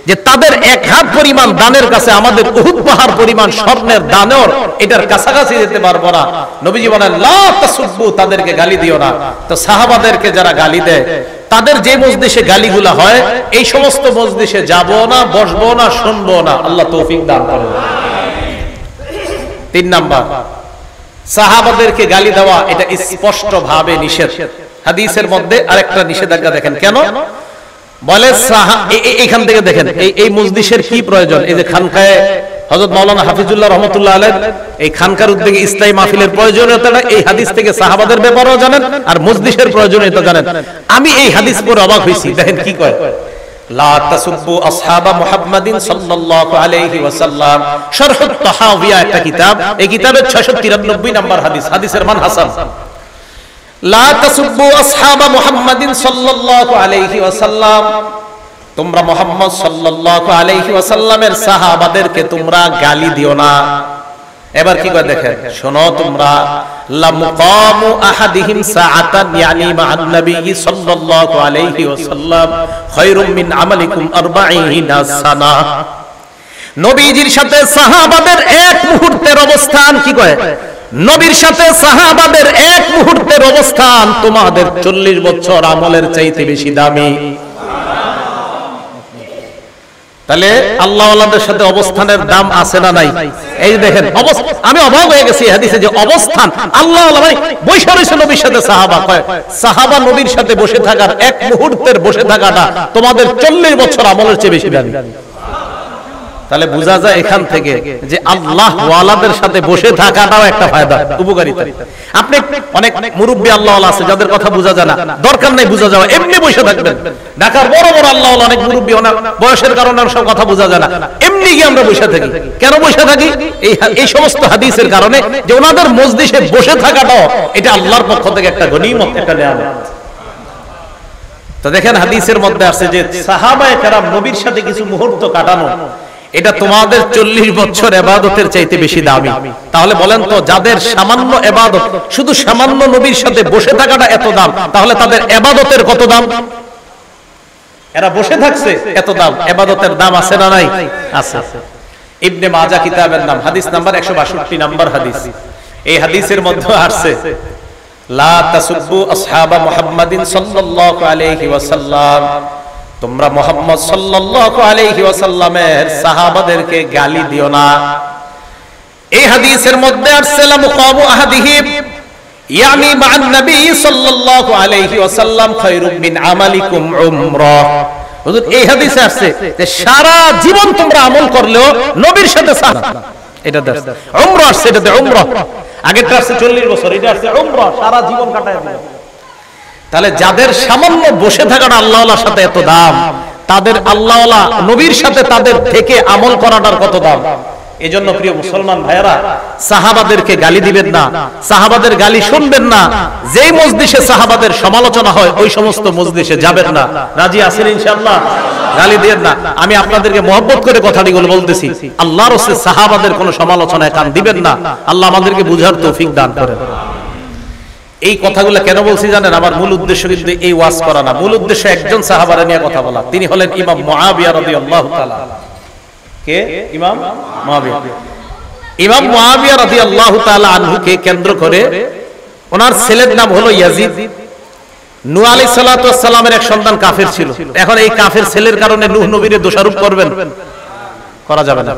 যে তাদের 1 হাত পরিমাণ দানের কাছে আমাদের উহুদ পাহাড় পরিমাণ স্বর্ণের দানের এটার কাছাকাছি যেতে পারবো না, নবীজি বলেন, লা তাসুব্বু, তাদেরকে গালি দিও না। তো সাহাবাদেরকে যারা গালি দেয়, তাদের যে মজলিসে গালিগুলা হয়, এই সমস্ত মজলিসে যাব না, বসবো না, শুনবো না, আল্লাহ তৌফিক দান করেন। 3 নাম্বার, সাহাবাদেরকে গালি দেওয়া এটা স্পষ্ট ভাবে নিষেধ। হাদিসের মধ্যে আরেকটা নিষেধাজ্ঞা দেখেন, কেন বলে? এখান থেকে দেখেন এই মজলিসের কি প্রয়োজন। এই যে খানকায় হযরত মাওলানা হাফিজুল্লাহ রাহমাতুল্লাহ আলাইহি এই খানকার উদ্যোগে ইসলামী মাহফিলের প্রয়োজনীয়তাটা এই হাদিস থেকে সাহাবাদের ব্যাপারেও জানেন, আর মজলিসের প্রয়োজনীয়তা জানেন। আমি এই হাদিস পড়ে অবাক হইছি, দেখেন কি কয়, লা তাসুব্বু আসহাবা মুহাম্মাদিন সাল্লাল্লাহু আলাইহি ওয়াসাল্লাম, শারহুত তাহাওয়িয়া একটা কিতাব, এই কিতাবের 693 নম্বর হাদিস, হাদিসের মান হাসান। লা তাসুব্বু আসহাবা মুহাম্মাদিন সাল্লাল্লাহু আলাইহি ওয়াসাল্লাম, তোমরা মুহাম্মদ সাল্লাল্লাহু আলাইহি ওয়াসাল্লামের সাহাবাদেরকে তোমরা গালি দিও না। এবার কি করে দেখেন, শোনো তোমরা, লা মুকামু আহাদিহিম সাআতান ইয়ানি মা'আন নবী সাল্লাল্লাহু আলাইহি ওয়াসাল্লাম খায়রুম মিন আমালিকুম 40 সানা, নবীজির সাথে সাহাবাদের 1 মুহূর্তের অবস্থান, কি কয়, নবীর সাথে সাহাবাদের 1 মুহূর্তের অবস্থান তোমাদের 40 বছর আমলের চাইতে বেশি দামি। তাহলে আল্লাহওয়ালাদের সাথে অবস্থানের দাম আছে না নাই? এই দেখেন, আমি অবাক হয়ে গেছি হাদিসে যে অবস্থান, আল্লাহওয়ালা মানে বসে রয়েছে নবীর সাথে সাহাবা, কয় সাহাবা নবীর সাথে বসে থাকার 1 মুহূর্তের বসে থাকাটা তোমাদের 40 বছর আমলের চেয়ে বেশি দামি। তাহলে বোঝা যায় এখান থেকে যে আল্লাহ ওয়ালাদের সাথে বসে থাকাটাও একটা ফায়দা, উপকারিতা। আপনি অনেক মুরব্বী আল্লাহ ওয়ালা আছে যাদের কথা বোঝা যায় না, দরকার নাই বোঝা যাওয়া, এমনি বসে থাকবেন। ঢাকার বড় বড় আল্লাহ ওয়ালা অনেক মুরব্বী, অনেক বয়সের কারণে সব কথা বোঝা যায় না, এমনি গিয়ে আমরা বসে থাকি। কেন বসে থাকি? এই সমস্ত হাদিসের কারণে, যে ওনাদের মজলিসে বসে থাকাটাও এটা আল্লাহর পক্ষ থেকে একটা গনিমত, একটা নিয়ামত। তো দেখেন হাদিসের মধ্যে আছে যে সাহাবায়ে কেরাম নবীর সাথে কিছু মুহূর্ত কাটানো, এটা তোমাদের 40 বছর ইবাদতের চাইতে বেশি দামি। তাহলে বলেন তো, যাদের সামান্য ইবাদত, শুধু সামান্য নবীর সাথে বসে থাকাটা এত দাম, তাহলে তাদের ইবাদতের কত দাম? এরা বসে থাকছে এত দাম, ইবাদতের দাম আছে না নাই? আছে। ইবনে মাজাহ কিতাবের নাম, হাদিস নাম্বার 162 নাম্বার হাদিস। এই হাদিসের মধ্যে আসছে লা তাসুব্বু আসহাবা মুহাম্মাদিন সাল্লাল্লাহু আলাইহি ওয়াসাল্লাম, তোমরা মুহাম্মদ সাল্লাল্লাহু আলাইহি ওয়াসাল্লামের সাহাবাদেরকে গালি দিও না। এই হাদিসের মধ্যে আসসালাম মুকামু আহাদিহিম ইয়ানি মা'আন নবী সাল্লাল্লাহু আলাইহি ওয়াসাল্লাম খায়রুম মিন আমালিকুম উমরাহ। হুজুর এই হাদিসে আছে যে সারা জীবন তোমরা আমল করলেও নবীর সাথে এটা দেশ উমরা আসছে, এটাতে উমরা আগেরটা আসছে 40 বছর, এটা আসছে উমরা সারা জীবন কাটায় দিল। তাহলে যাদের সামান্য বসে থাকাটা আল্লাহওয়ালার সাথে এত দাম, তাদের আল্লাহওয়ালা নবীর সাথে তাদের থেকে আমল করাটার কত দাম। এজন্য প্রিয় মুসলমান ভাইয়েরা, সাহাবাদেরকে গালি দিবেন না, সাহাবাদের গালি শুনবেন না। যেই মজলিসে সাহাবাদের সমালোচনা হয় ওই সমস্ত মজলিসে যাবেন না। রাজি আছেন ইনশাআল্লাহ? গালি দিবেন না। আমি আপনাদেরকে মহব্বত করে কথাটিগুলো বলতেছি। আল্লাহর রাসূল সাহাবাদের কোনো সমালোচনায় কান দিবেন না। আল্লাহ আমাদেরকে বুঝার তৌফিক দান করেন। এই কথাগুলো কেন বলছি জানেন? আমার মূল উদ্দেশ্য কিন্তু এই ওয়াজ করা না, মূল উদ্দেশ্য একজন সাহাবারে নিয়ে কথা বলা। তিনি হলেন ইমাম মুআবিয়া রাদিয়াল্লাহু তাআলা। কে? ইমাম মুআবিয়া। ইমাম মুআবিয়া রাদিয়াল্লাহু তাআলা আনহুকে কেন্দ্র করে ওনার ছেলের নাম হলো ইয়াজিদ। নূহ আলাইহিস সালাতু ওয়াস সালামের এক সন্তান কাফের ছিল। এখন এই কাফের ছেলের কারণে নূহ নবীরে দোষারোপ করবেন? করা যাবে না।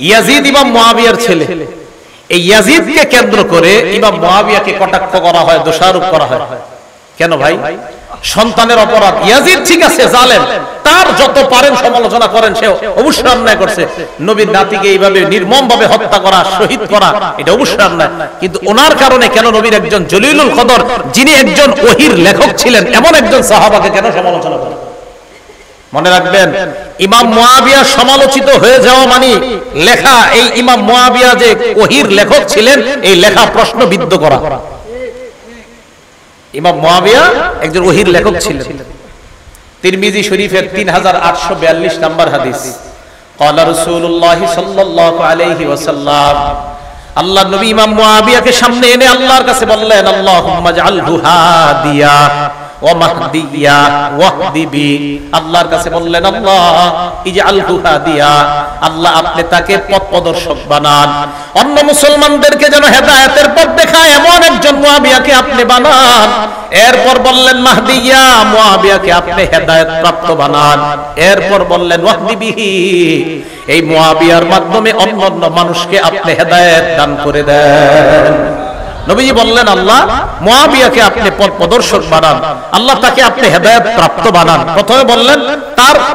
ইয়াজিদ ইমাম মুআবিয়ার ছেলে। এই ইয়াজিদকে কেন্দ্র করে ইমাম মুআবিয়াকে কটাক্ষ করা হয়, দোষারোপ করা হয়। কেন ভাই? সন্তানের অপরাধ। ইয়াজিদ ঠিক আছে জালেম, তার যত পারেন সমালোচনা করেন, সে অবশ্যই অন্যায় করছে। নবীর নাতিকে এইভাবে নির্মমভাবে হত্যা করা, শহীদ করা, এটা অবশ্যই অন্যায়। কিন্তু ওনার কারণে কেন নবীর একজন জলিলুল কদর, যিনি একজন ওহীর লেখক ছিলেন, এমন একজন সাহাবাকে কেন সমালোচনা করেন? মনে রাখবেন, ইমাম মুআবিয়া সমালোচিত হয়ে যাওয়া মানে লেখা, এই ইমাম মুআবিয়া যে ওহীর লেখক ছিলেন, এই লেখা প্রশ্নবিদ্ধ করা। ইমাম মুআবিয়া একজন ওহীর লেখক ছিলেন। তিরমিজি শরীফের 3842 নম্বর হাদিস, ক্বালা রাসূলুল্লাহ সাল্লাল্লাহু আলাইহি ওয়াসাল্লাম, আল্লাহর নবী ইমাম মুআবিয়াকে সামনে এনে আল্লাহর কাছে বললেন, আল্লাহুম্মা জাআলহু হাদিয়া ওয়া মাহদিয়া ওয়াহদি বি। আল্লাহর কাছে বললেন, আল্লাহ ইজআলহু হাদিয়া, আল্লাহ আপনি তাকে পথ প্রদর্শক বানান, অন্য মুসলমানদেরকে যেন হেদায়েতের পথ দেখায় এমন একজন মুআবিয়াকে আপনি বানান। এরপর বললেন মাহদিয়া, মুআবিয়াকে আপনি হেদায়েত প্রাপ্ত বানান। এরপর বললেন ওয়াহদি বিহি, এই মুআবিয়ার মাধ্যমে অন্যান্য মানুষকে আপনি হেদায়েত দান করে দেন। নবীজি বললেন, আল্লাহ মুআবিয়াকে আপনি পথ প্রদর্শক বানান, আল্লাহ তাকে আপনি হেদায়েত প্রাপ্ত বানান। প্রথমে বললেন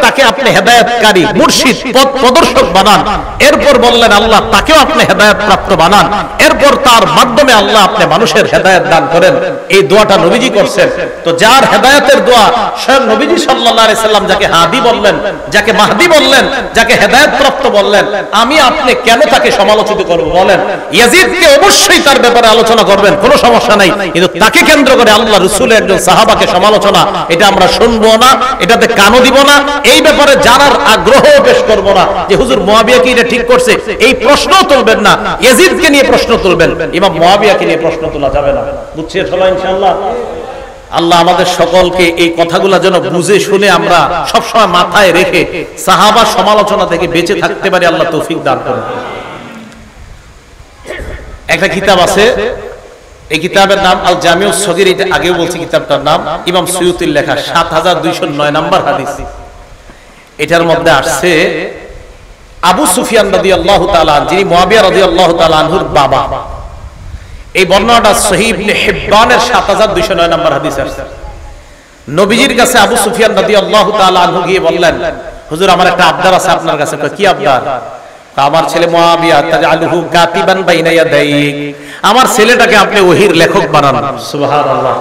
তাকে আপনি হেদায়েতকারী, মুর্শিদ, পথ প্রদর্শক বানান। এরপর বললেন আল্লাহ তাকেও আপনি হেদায়েত প্রাপ্ত বানান। এরপর তার মাধ্যমে আল্লাহ আপনি মানুষের হেদায়েত দান করেন। এই দোয়াটা নবীজি করছেন। তো যার হেদায়েতের দোয়া স্বয়ং নবীজি সাল্লাল্লাহু আলাইহি সাল্লাম যাকে হাদি বললেন, যাকে মাহদি বললেন, যাকে হেদায়েত প্রাপ্ত বললেন, আমি আপনি কেন তাকে সমালোচিত করব? বলেন, ইয়াজিদকে অবশ্যই তার ব্যাপারে আলোচনা করবেন, কোনো সমস্যা নাই, কিন্তু তাকে কেন্দ্র করে আল্লাহ রাসূলের একজন সাহাবাকে সমালোচনা, এটা আমরা শুনবো না, এটাতে কানও দিব না। এই ব্যাপারে জানার আগ্রহ পেশ করব না যে হুজুর মুআবিয়া কি এটা ঠিক করছে, এই প্রশ্নও তুলবেন না। ইয়াজিদকে নিয়ে প্রশ্ন তুলবেন, ইমাম মুআবিয়াকে নিয়ে প্রশ্ন তোলা যাবে না। বুঝছেন সবাই ইনশাআল্লাহ? আল্লাহ আমাদের সকলকে এই কথাগুলো যেন বুঝে শুনে আমরা সবসময় মাথায় রেখে সাহাবা সমালোচনা থেকে বেঁচে থাকতে পারি, আল্লাহ তৌফিক দান করেন। একটা কিতাব আছে, এই কিতাবের নাম আল জামিউস সগীর, এটা আগেও বলছি কিতাবটার নাম, ইমাম সুয়ুতির লেখা, 7209 নম্বর হাদিস। এটার মধ্যে আসছে আবু সুফিয়ান রাদিয়াল্লাহু তাআলা, যিনি মুআবিয়া রাদিয়াল্লাহু তাআলা আনহুর বাবা, এই বর্ণনাটা সহিহ ইবনে হিব্বানের 7209 নম্বর হাদিস আছে। নবীজির কাছে আবু সুফিয়ান রাদিয়াল্লাহু তাআলা আনহু গিয়ে বললেন, হুজুর আমার একটা আবদার আছে আপনার কাছে। কি আবদার? আমার ছেলে মুআবিয়া তাজআলহু কাতিবান বাইনা ইয়াদাইক, আমার ছেলেটাকে আপনি ওহীর লেখক বানান। সুবহানাল্লাহ।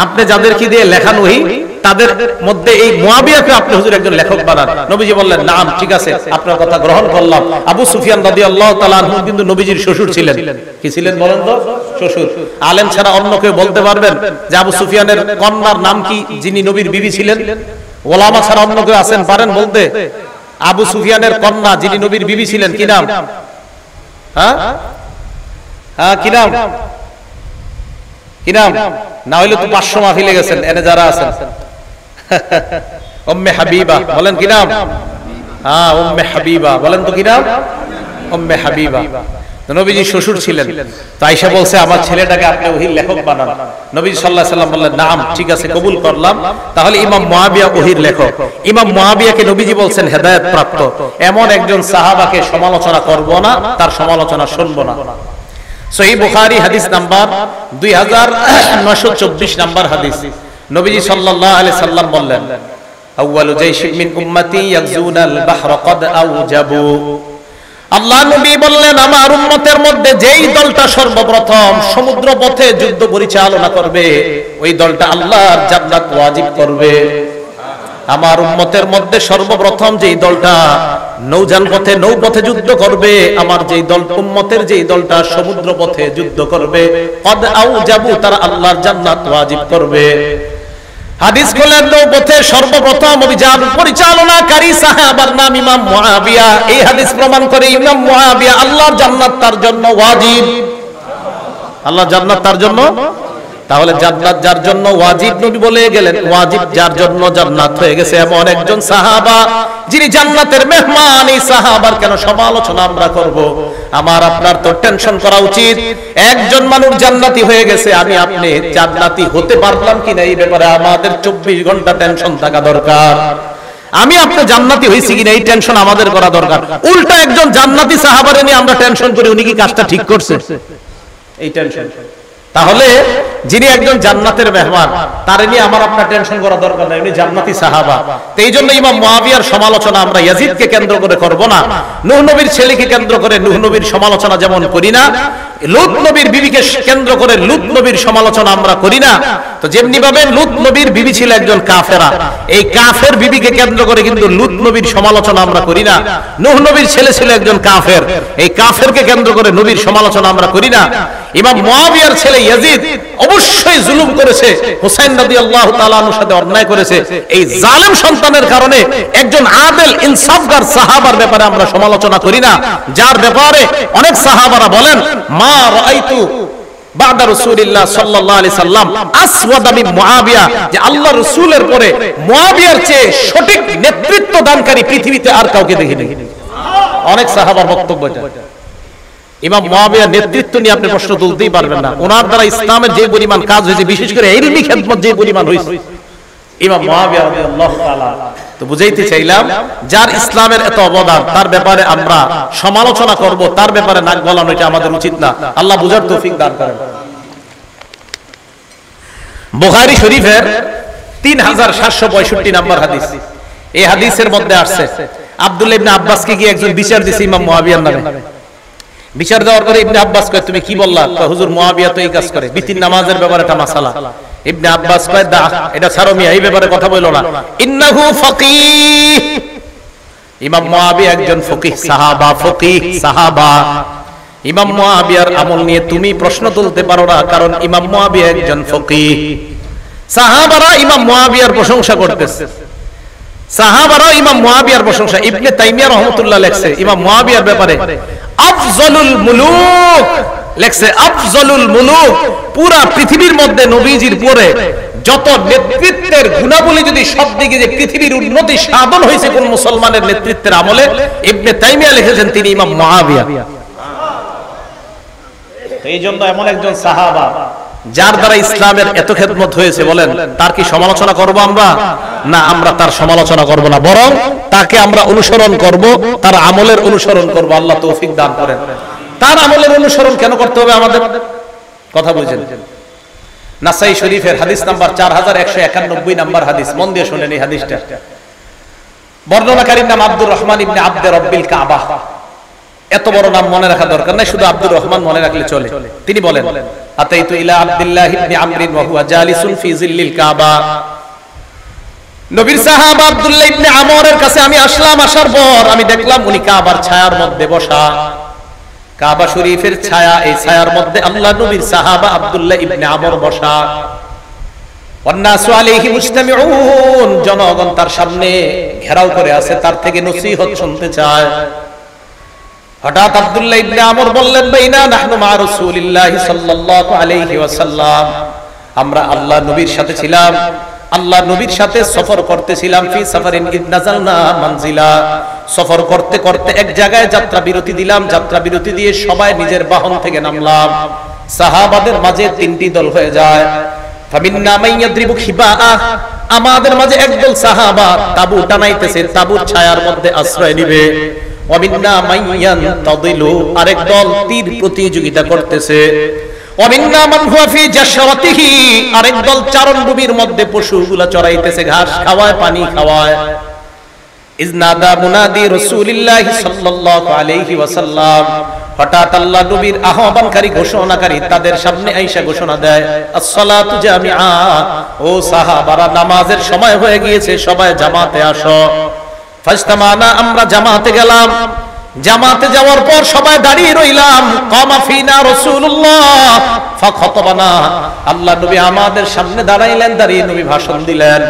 আপনি যাদেরকে দিয়ে লেখান ওহী, তাদের মধ্যে এই মুআবিয়াকে আপনি হুজুর একজন লেখক বানান। নবীজি বললেন, নাম, ঠিক আছে, আপনার কথা গ্রহণ করলাম। আবু সুফিয়ান রাদিয়াল্লাহু তাআলা আনহু কিন্তু নবীজির শ্বশুর ছিলেন। কি ছিলেন বলেন তো? শ্বশুর। আলেম ছাড়া অন্য কেউ বলতে পারবেন যে আবু সুফিয়ানের কন্যার নাম কি, যিনি নবীর বিবি ছিলেন? ওলামা ছাড়া অন্য কেউ আছেন পারেন বলতে? আবু সুফিয়ানের কন্যা যিনি নবীর বিবি ছিলেন, কি নাম? হ্যাঁ হ্যাঁ, কি নাম? কি নাম? না হইলে তো 500 মাহফিলে গেছেন এনে যারা আছেন। উম্মে হাবিবা, বলেন কি নাম? হ্যাঁ, উম্মে হাবিবা, বলেন তো কি নাম? উম্মে হাবিবা। নবীজি শ্বশুর ছিলেন, তো আয়েশা বলছে আমার ছেলেটাকে আপনি ওহীর লেখক বানান। নবীজি সাল্লাল্লাহু আলাইহি সাল্লাম বললেন নাম, ঠিক আছে, কবুল করলাম। তাহলে ইমাম মুআবিয়া ওহীর লেখক। ইমাম মুআবিয়াকে নবীজি বলছেন হেদায়েত প্রাপ্ত, এমন একজন সাহাবাকে সমালোচনা করব না, তার সমালোচনা শুনবো না। সহিহ বুখারী হাদিস নাম্বার 2924 নাম্বার হাদিস, নবীজি সাল্লাল্লাহু আলাইহি সাল্লাম বললেন আউয়ালু জাইশিন মিন উম্মতি ইয়াগজুনাল বাহরা ক্বাদ আওজাবু। আল্লাহ নবী বললেন আমার উম্মতের মধ্যে যেই দলটা সর্বপ্রথম সমুদ্র পথে যুদ্ধ পরিচালনা করবে ওই দলটা আল্লাহর জান্নাত ওয়াজিব করবে। আমার উম্মতের মধ্যে সর্বপ্রথম যেই দলটা নৌপথে যুদ্ধ করবে, আমার যেই দল উম্মতের যেই দলটা সমুদ্র পথে যুদ্ধ করবে, ক্বাদ আওজাবু, তারা আল্লাহর জান্নাত ওয়াজিব করবে। হাদিস বলেন নৌপথে সর্বপ্রথম অভিযান পরিচালনাকারী সাহাবার নাম ইমাম মুআবিয়া। এই হাদিস প্রমাণ করে ইমাম মুআবিয়া আল্লাহর জান্নাত তার জন্য ওয়াজিব। আল্লাহর জান্নাত তার জন্য, তাহলে জান্নাত যার জন্য ওয়াজিব নবী বলে গেলেন, ওয়াজিব যার জন্য জান্নাত হয়ে গেছে এমন একজন সাহাবা যিনি জান্নাতের মেহমান। এই সাহাবার কেন সমালোচনা আমরা করব? আমার আপনার তো টেনশন করা উচিত। একজন মানুষ জান্নাতি হয়ে গেছে, আমি আপনি জান্নাতি হতে পারলাম কিনা এই ব্যাপারে আমাদের 24 ঘন্টা টেনশন থাকা দরকার। আমি আপনি জান্নাতি হইছি কিনা এই টেনশন আমাদের করা দরকার। উল্টা একজন জান্নাতি সাহাবারে নিয়ে আমরা টেনশন করি উনি কি কাজটা ঠিক করছে, এই টেনশন। তাহলে যিনি একজন জান্নাতের মেহমান তার নিয়ে আমার আপনার টেনশন করা দরকার নাই, উনি জান্নাতি সাহাবা। তো এই জন্য ইমাম মুআবিয়ার সমালোচনা আমরা ইয়াজিদকে কেন্দ্র করে করব না, নূহ নবীর ছেলেকে কেন্দ্র করে নূহ নবীর সমালোচনা যেমন করি না, লূত নবীর বিবিকে কেন্দ্র করে লূত নবীর সমালোচনা আমরা করি না। তো যেমনি ভাবে লূত নবীর বিবি ছিল একজন কাফেরা, এই কাফের বিবিকে কেন্দ্র করে কিন্তু লূত নবীর সমালোচনা আমরা করি না। নূহ নবীর ছেলে ছিল একজন কাফের, এই কাফেরকে কেন্দ্র করে নবীর সমালোচনা আমরা করি না। ইমাম মুআবিয়ার ছেলে ইয়াজিদ অবশ্যই জুলুম করেছে, হুসাইন রাদিয়াল্লাহু তাআলা আনহুর সাথে অন্যায় করেছে। এই জালেম সন্তানের কারণে একজন আদেল ইনসাফগার সাহাবার ব্যাপারে আমরা সমালোচনা করি না, যার ব্যাপারে অনেক সাহাবারা বলেন মা রাআইতু বাদা রাসূলিল্লাহ সাল্লাল্লাহু আলাইহি সাল্লাম আসওয়াদা মিন মুআবিয়া, যে আল্লাহর রাসূলের পরে মুআবিয়ার চেয়ে সঠিক নেতৃত্ব দানকারী পৃথিবীতে আর কাউকে দেখিনি। অনেক সাহাবার বক্তব্য এটা। ইমাম মুআবিয়ার নেতৃত্ব নিয়ে আপনি প্রশ্ন তুলতেই পারবেন না। ওনার দ্বারা ইসলামের যে পরিমাণ কাজ হয়েছে, বিশেষ করে ইলমি খেদমত যে পরিমাণ হয়েছে, ইমাম মুআবিয়া রাদিয়াল্লাহু তাআলা। তো বুঝাইতে চাইলাম যার ইসলামের এত অবদান তার ব্যাপারে আমরা সমালোচনা করব, তার ব্যাপারে নাক গলানো এটা আমাদের উচিত না। আল্লাহ বুঝার তৌফিক দান করেন। বুখারী শরীফের 3765 নাম্বার হাদিস, এই হাদিসের মধ্যে আসছে আব্দুল্লাহ ইবনে আব্বাসকে কি একজন বিচার দিয়েছে ইমাম মুআবিয়ার নামে। বিচার দেওয়ার পরে ইবনে আব্বাস কয় তুমি কি বললা? হুজুর মুআবিয়া তো এই কাজ করে, বিতিন নামাজের ব্যাপারে একটা মাসালা। ইবনে আব্বাস কয় দা এটা ছাড়ো মিয়া, এই ব্যাপারে কথা বলো না। ইন্নাহু ফাকিহ, ইমাম মুআবিয়া একজন ফকিহ সাহাবা, ফকিহ সাহাবা। ইমাম মুআবিয়ার আমল নিয়ে তুমি প্রশ্ন তুলতে পারো না, কারণ ইমাম মুআবিয়া একজন ফকিহ। সাহাবারা ইমাম মুআবিয়ার প্রশংসা করতেছে, সাহাবারা ইমাম মুআবিয়ার প্রশংসা। ইবনে তাইমিয়া রাহমাতুল্লাহ লেখছে ইমাম মুআবিয়ার ব্যাপারে আফজলুল মুলুক, লেখছে আফজলুল মুলুক। পুরা পৃথিবীর মধ্যে নবীজির পরে যত নেতৃত্বের গুণাবলী যদি সব দিকে যে পৃথিবীর উন্নতি সাধন হয়েছে কোন মুসলমানের নেতৃত্বের আমলে, ইবনে তাইমিয়া লিখেছেন তিনি ইমাম মুআবিয়া। এই জন্য এমন একজন সাহাবা যার দ্বারা ইসলামের এত খেদমত হয়েছে, বলেন তার কি সমালোচনা করব আমরা? না, আমরা তার সমালোচনা করব না, বরং তাকে আমরা অনুসরণ করব, তার আমলের অনুসরণ করব। আল্লাহ তৌফিক দান করেন। তার আমলের অনুসরণ কেন করতে হবে আমাদের? কথা বুঝেন। নাসাই শরীফের হাদিস নাম্বার 4191 নাম্বার হাদিস, মন দিয়ে শুনেন এই হাদিসটা। বর্ণনাকারীর নাম আব্দুর রহমান ইবনে আব্দে রব্বিল কাবা। এত বড় নাম মনে রাখা দরকার নাই, শুধু আব্দুর রহমান মনে রাখলে চলে। তিনি বলেন আতাইতু ইলা আব্দুল্লাহ ইবনে আমর ওয়া হুয়া জালিসুন ফি জিল্লিল কাবা। নবীর সাহাবা আব্দুল্লাহ ইবনে আমরের কাছে আমি আসলাম, আসার পর আমি দেখলাম উনি কাবার ছায়ার মধ্যে বসা। কাবা শরীফের ছায়া, এই ছায়ার মধ্যে আল্লাহ নবীর সাহাবা আব্দুল্লাহ ইবনে আমর বসা। ওয়ান্নাসু আলাইহি মুজতামিউন, জনগণ তার সামনে ঘেরাও করে আছে, তার থেকে নসিহত শুনতে চায়। হঠাৎ আব্দুল্লাহ ইবনে আমর বললেন বাইনা নাহনু মা রাসূলিল্লাহি সাল্লাল্লাহু আলাইহি ওয়াসাল্লাম, আমরা আল্লাহ নবীর সাথে ছিলাম। আল্লাহ নবীর সাথে সফর করতেছিলাম, ফি সাফারিন ইদ নাযালনা মানজিলা, সফর করতে করতে এক জায়গায় যাত্রা বিরতি দিলাম, যাত্রা বিরতি দিয়ে সবাই নিজের বাহন থেকে নামলাম। সাহাবাদের মাঝে তিনটি দল হয়ে যায়। ফামিন্না মাইয়াদ্রিবু খিবাআ, আমাদের মাঝে একদল সাহাবা তাবু টানাইতেছে, তাবুর ছায়ার মধ্যে আশ্রয় নিবে। ওয়ামিন্না মাইয়ান তাদিলু, আরেক দল তীর প্রতিযোগিতা করতেছে। ওয়ামিন্না মান হুয়া ফি জাশরাতিহি, আরেক দল চারণভূমির মধ্যে পশুগুলা চরাইতেছে, ঘাস খাওয়ায়, পানি খাওয়ায়। ইজনাদা মুনাদি রাসূলিল্লাহি সাল্লাল্লাহু আলাইহি ওয়াসাল্লাম, হঠাৎ আল্লাহ নবীর আহ্বানকারী ঘোষণাকারী তাদের সামনে আইসা ঘোষণা দেয়, আসসালাতু জামিআ, ও সাহাবারা নামাজের সময় হয়ে গিয়েছে, সবাই জামাতে আসো। ফাজতামানা, আমরা জামাতে গেলাম। জামাতে যাওয়ার পর সবাই দাঁড়িয়ে রইলাম। কামা ফিনা রাসূলুল্লাহ ফাখাতাবানা, আল্লাহ নবী আমাদের সামনে দাঁড়াইলেন, দাঁড়িয়ে নবী ভাষণ দিলেন।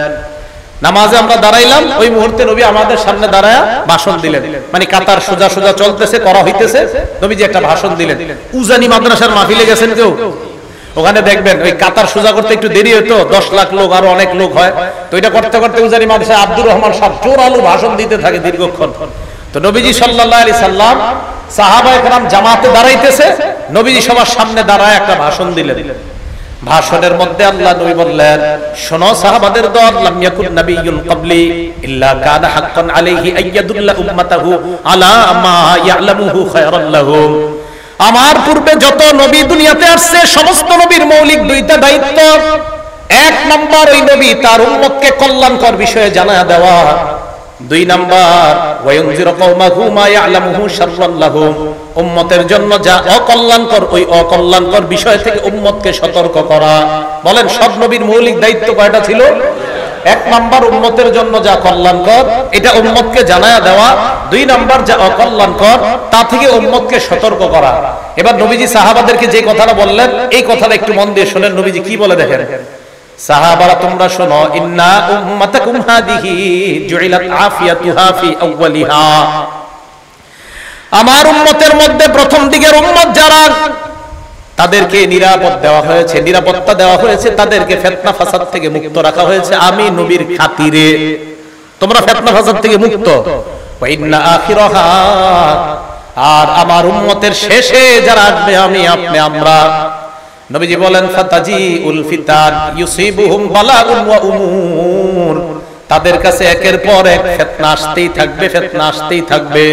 নামাজে আমরা দাঁড়াইলাম, ওই মুহূর্তে নবী আমাদের সামনে দাঁড়ায়া ভাষণ দিলেন। মানে কাতার সোজা সোজা চলতেছে, করা হইতেছে, নবীজি একটা ভাষণ দিলেন। উজানি মাদ্রাসার মাহফিলে গেছেন কেউ? ওখানে দেখবেন ওই কাতার সোজা করতে একটু দেরি হতো, 10 লাখ লোক আরো অনেক লোক হয়, তো এটা করতে করতে উজানি মাদ্রাসা আব্দুর রহমান সাহেব জোরালো ভাষণ দিতে থাকে দীর্ঘক্ষণ। তো নবীজি সাল্লাল্লাহু আলাইহি সাল্লাম সাহাবায়ে কেরাম জামাতে দাঁড়াইতেছে, নবীজি সবার সামনে দাঁড়ায় একটা ভাষণ দিলেন। ভাষণের মধ্যে আল্লাহ নবী বললেন, শোনো সাহাবাদের দল, লাম ইয়াকুন নাবিয়্যুন ক্বাবলি ইল্লা কানা হাক্কান আলাইহি আইয়াদুল্লা উম্মাতাহু আলা মা ইয়ালামুহু খায়রান লাহুম, আমার পূর্বে যত নবী দুনিয়াতে আসছে সমস্ত নবীর মৌলিক দুইটা দায়িত্ব। এক নাম্বার, ওই নবী তার উম্মতকে কল্যাণকর বিষয়ে জানায়া দেওয়া। 2 নাম্বার, ওয়ায়ুনজিরু কওমাহু মা ইয়ালামুহু শাররান লাহুম, উম্মতের জন্য যা অকল্যাণকর ওই অকল্যাণকর বিষয় থেকে উম্মতকে সতর্ক করা। বলেন সব নবীর মৌলিক দায়িত্ব কয়টা ছিল? 1 নাম্বার, উম্মতের জন্য যা কল্যাণকর এটা উম্মতকে জানায়া দেওয়া। 2 নাম্বার, যা অকল্যাণকর তা থেকে উম্মতকে সতর্ক করা। এবার নবীজি সাহাবাদেরকে যে কথাটা বললেন, এই কথাটা একটু মন দিয়ে শুনেন নবীজি কি বলে দেখেন। সাহাবারা তোমরা শোনো, ইন্না উম্মাতাকুম হাদিহি জুইলাত আফিয়াতুহা ফি আউয়ালিহা, আমার উম্মতের মধ্যে প্রথম দিকের উম্মত যারা, তাদেরকে নিরাপদ দেওয়া হয়েছে, নিরাপত্তা দেওয়া হয়েছে, তাদেরকে ফিতনা ফাসাদ থেকে মুক্ত রাখা হয়েছে আমি নবীর খাতিরে। তোমরা ফিতনা ফাসাদ থেকে মুক্ত। ওয়া ইন্না আখিরাহা, আর আমার উম্মতের শেষে যারা আসবে আমি আপনি আমরা, নবীজি বলেন ফাতাজিউল ফিতান ইউসিবুহুম বালাগুন ওয়া উমুর, তাদের কাছে একের পর এক ফিতনা আসতেই থাকবে, ফিতনা আসতেই থাকবে।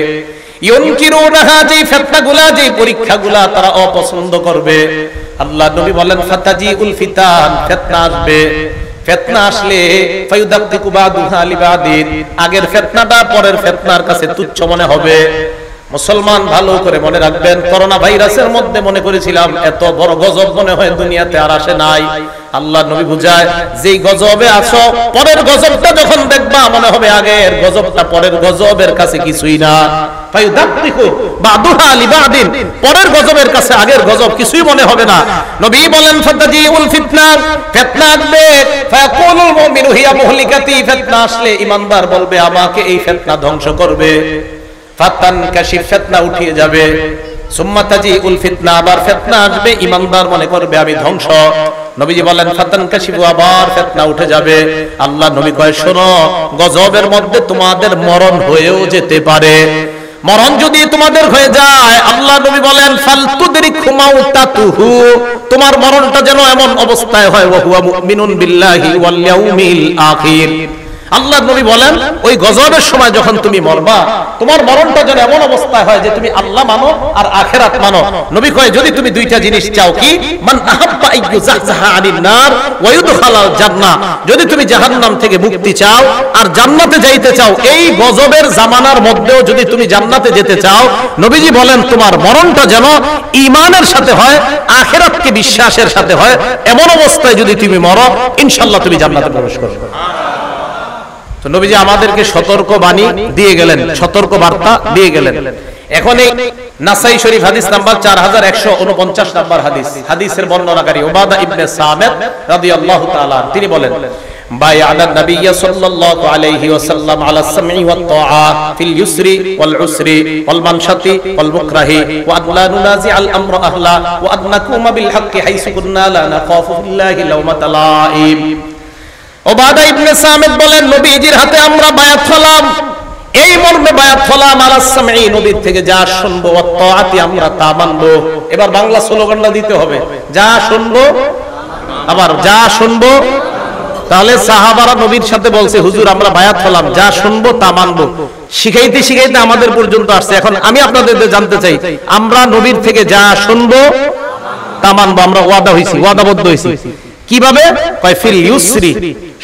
ইউনকিরুনাহা, যে ফিতনাগুলা, যে পরীক্ষাগুলা তারা অপছন্দ করবে। আল্লাহ নবী বলেন ফাতাজিউল ফিতান, ফিতনা আসবে। ফিতনা আসলে ফায়ুদাক্কিকু বাদুহা লিবাদিন, আগের ফিতনাটা পরের ফিতনার কাছে তুচ্ছ মনে হবে। মুসলমান ভালো করে মনে রাখবেন, করোনা ভাইরাসের মধ্যে মনে করেছিলাম এত বড় গজব মনে হয় দুনিয়াতে আর আসে নাই। আল্লাহ নবী বুঝায়, যেই গজবে আছো পরের গজবটা যখন দেখবা মনে হবে আগের গজবটা পরের গজবের কাছে কিছুই না। ফায়ুদাক্কিকু বাদুহা লিবাদিন, পরের গজবের কাছে আগের গজব কিছুই মনে হবে না। নবী বলেন ফাতাজিউল ফিতনা, ফিতনা আসবে। ফায়াকুলুল মুমিনু হিয়া মুহলিকাতি, ফিতনা আসলে ঈমানদার বলবে আমাকে এই ফিতনা ধ্বংস করবে। ফাতান কাশিফ, ফিতনা উঠিয়ে যাবে। সুম্মা তাজিউল ফিতনা, আবার ফিতনা আসবে, ঈমানদার মনে করবে আমি ধ্বংস। নবীজি বলেন ফাতান কাশিফ, আবার ফিতনা উঠে যাবে। আল্লাহ নবী কয় শোনো, গজবের মধ্যে তোমাদের মরণ হয়েও যেতে পারে। মরণ যদি তোমাদের হয়ে যায়, আল্লাহ নবী বলেন ফালতুদরিকু মাউতাতুহু, তোমার মরণটা যেন এমন অবস্থায় হয় ওয়া হুয়া মুমিনুন বিল্লাহি ওয়াল ইয়াউমিল আখির। আল্লাহ নবী বলেন ওই গজবের সময় যখন তুমি মরবা, তোমার মরণটা যেন এমন অবস্থায় হয় যে তুমি আল্লাহ মানো আর আখিরাত মানো। নবী কয় যদি তুমি দুইটা জিনিস চাও, কি? মান আহাব্বা আইয়ুজাহা আনিন নার ওয়া ইউদখালাল জান্নাহ, যদি তুমি জাহান্নাম থেকে মুক্তি চাও আর জান্নাতে যাইতে চাও, এই গজবের জামানার মধ্যেও যদি তুমি জান্নাতে যেতে চাও, নবীজি বলেন তোমার মরণটা যেন ঈমানের সাথে হয়, আখিরাতকে বিশ্বাসের সাথে হয়। এমন অবস্থায় যদি তুমি মরো, ইনশাআল্লাহ তুমি জান্নাতে প্রবেশ করবে। তো নবীজি আমাদেরকে সতর্ক বাণী দিয়ে গেলেন, সতর্ক বার্তা দিয়ে গেলেন। এখন এই নাসাই শরীফ হাদিস নাম্বার 4149 নাম্বার হাদিস, হাদিসের বর্ণনাকারী উবাদা ইবনে সামিত রাদিয়াল্লাহু তাআলা তিনি বলেন, বায়ানা নবী সাল্লাল্লাহু আলাইহি ওয়াসাল্লাম আলা সামঈ ওয়াত তাআ ফিল ইউসরি ওয়াল উসরি ওয়াল মানশাতি ওয়াল মুকরাহি ওয়া আদলা নুনাজি আল আমর আহলা ওয়া আদনাকুম বিল হক্কি হাইসু কুননা লা নাখাফু বিল্লাহি লাওমাতা লাঈম। ওবাদা ইবনে সামিত বলেন নবীজির হাতে আমরা বায়াত হলাম, এই মর্মে বায়াত হলাম আলাস সামঈ, নবীর থেকে যা শুনবো ওয়া তাআতি আমরা তা মানবো। এবার বাংলা স্লোগানটা দিতে হবে, যা শুনবো আবার যা শুনবো। তাহলে সাহাবারা নবীর সাথে বলছে হুজুর আমরা বায়াত হলাম, যা শুনবো তা মানবো। শিখাইতে শিখাইতে আমাদের পর্যন্ত আসছে। এখন আমি আপনাদের জানতে চাই, আমরা নবীর থেকে যা শুনবো তা মানবো, আমরা ওয়াদা হইছি, ওয়াদাবদ্ধ হইছি। কিভাবে? কয় ফিল ইউসরি,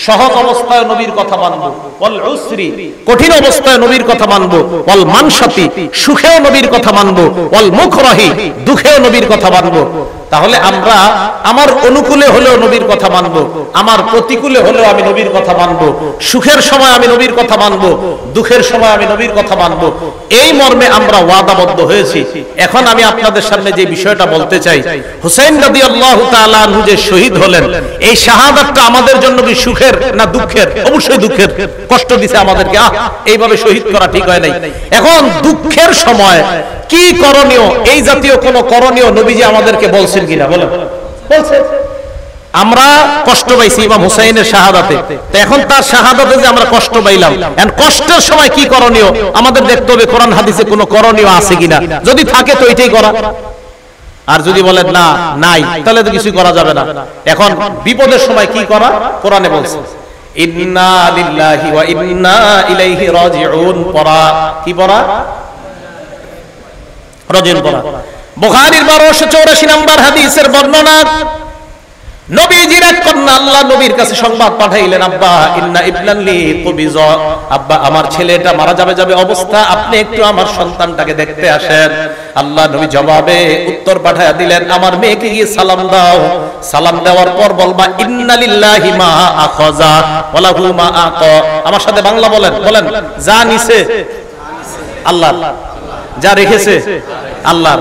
সহজ অবস্থায় নবীর কথা মানবো, ওয়াল উসরি, কঠিন অবস্থায় নবীর কথা মানবো, ওয়াল মানশাতি, সুখেও নবীর কথা মানবো, ওয়াল মুকরাহি, দুঃখেও নবীর কথা মানবো। তাহলে আমরা আমার অনুকূলে হলেও নবীর কথা মানবো, আমার প্রতিকূলে হলেও আমি নবীর কথা মানবো, সুখের সময় আমি নবীর কথা মানবো, দুঃখের সময় আমি নবীর কথা মানবো। এই মর্মে আমরা ওয়াদাবদ্ধ হয়েছি। এখন আমি আপনাদের সামনে যে বিষয়টা বলতে চাই, হুসাইন রাদিয়াল্লাহু তাআলা আনহু যে শহীদ হলেন, এই শাহাদাতটা আমাদের জন্য কি সুখের না দুঃখের? অবশ্যই দুঃখের। কষ্ট দিছে আমাদেরকে, এইভাবে শহীদ করা ঠিক হয় নাই। এখন দুঃখের সময় কি করণীয়, এই জাতীয় কোন করণীয় নবীজি আমাদেরকে বলছেন কিনা বলেন? বলছে। আমরা কষ্ট পাইছি ইমাম হুসাইনের শাহাদাতে, তো এখন তার শাহাদাতে যে আমরা কষ্ট পাইলাম, এখন কষ্টের সময় কি করণীয় আমাদের দেখতে হবে, কোরআন হাদিসে কোনো করণীয় আছে কিনা। যদি থাকে তো এটাই করা, আর যদি বলেন না নাই তাহলে তো কিছু করা যাবে না। এখন বিপদের সময় কি করা কোরআনে বলছে, ইন্না লিল্লাহি ওয়া ইন্না ইলাইহি রাজিউন পড়া। কি পড়া? রাজিউন পড়া। বুখারীর 1284 নম্বর হাদিসের বর্ণনা, নবীজির এক কন্যা আল্লাহ নবীর কাছে সংবাদ পাঠাইলেন, আব্বা ইন্না ইবনাল্লি কুবিজা, আব্বা আমার ছেলেটা মারা যাবে অবস্থা, আপনি একটু আমার সন্তানটাকে দেখতে আসেন। আল্লাহ নবী জবাবে উত্তর পাঠায়া দিলেন, আমার মেয়েকে গিয়ে সালাম দাও, সালাম দেওয়ার পর বলবা ইন্না লিল্লাহি মা আখাযা ওয়া লাহু মা আতা। আমার সাথে বাংলা বলেন, বলেন যা নিছে আল্লাহ, যা রেখেছে আল্লাহ।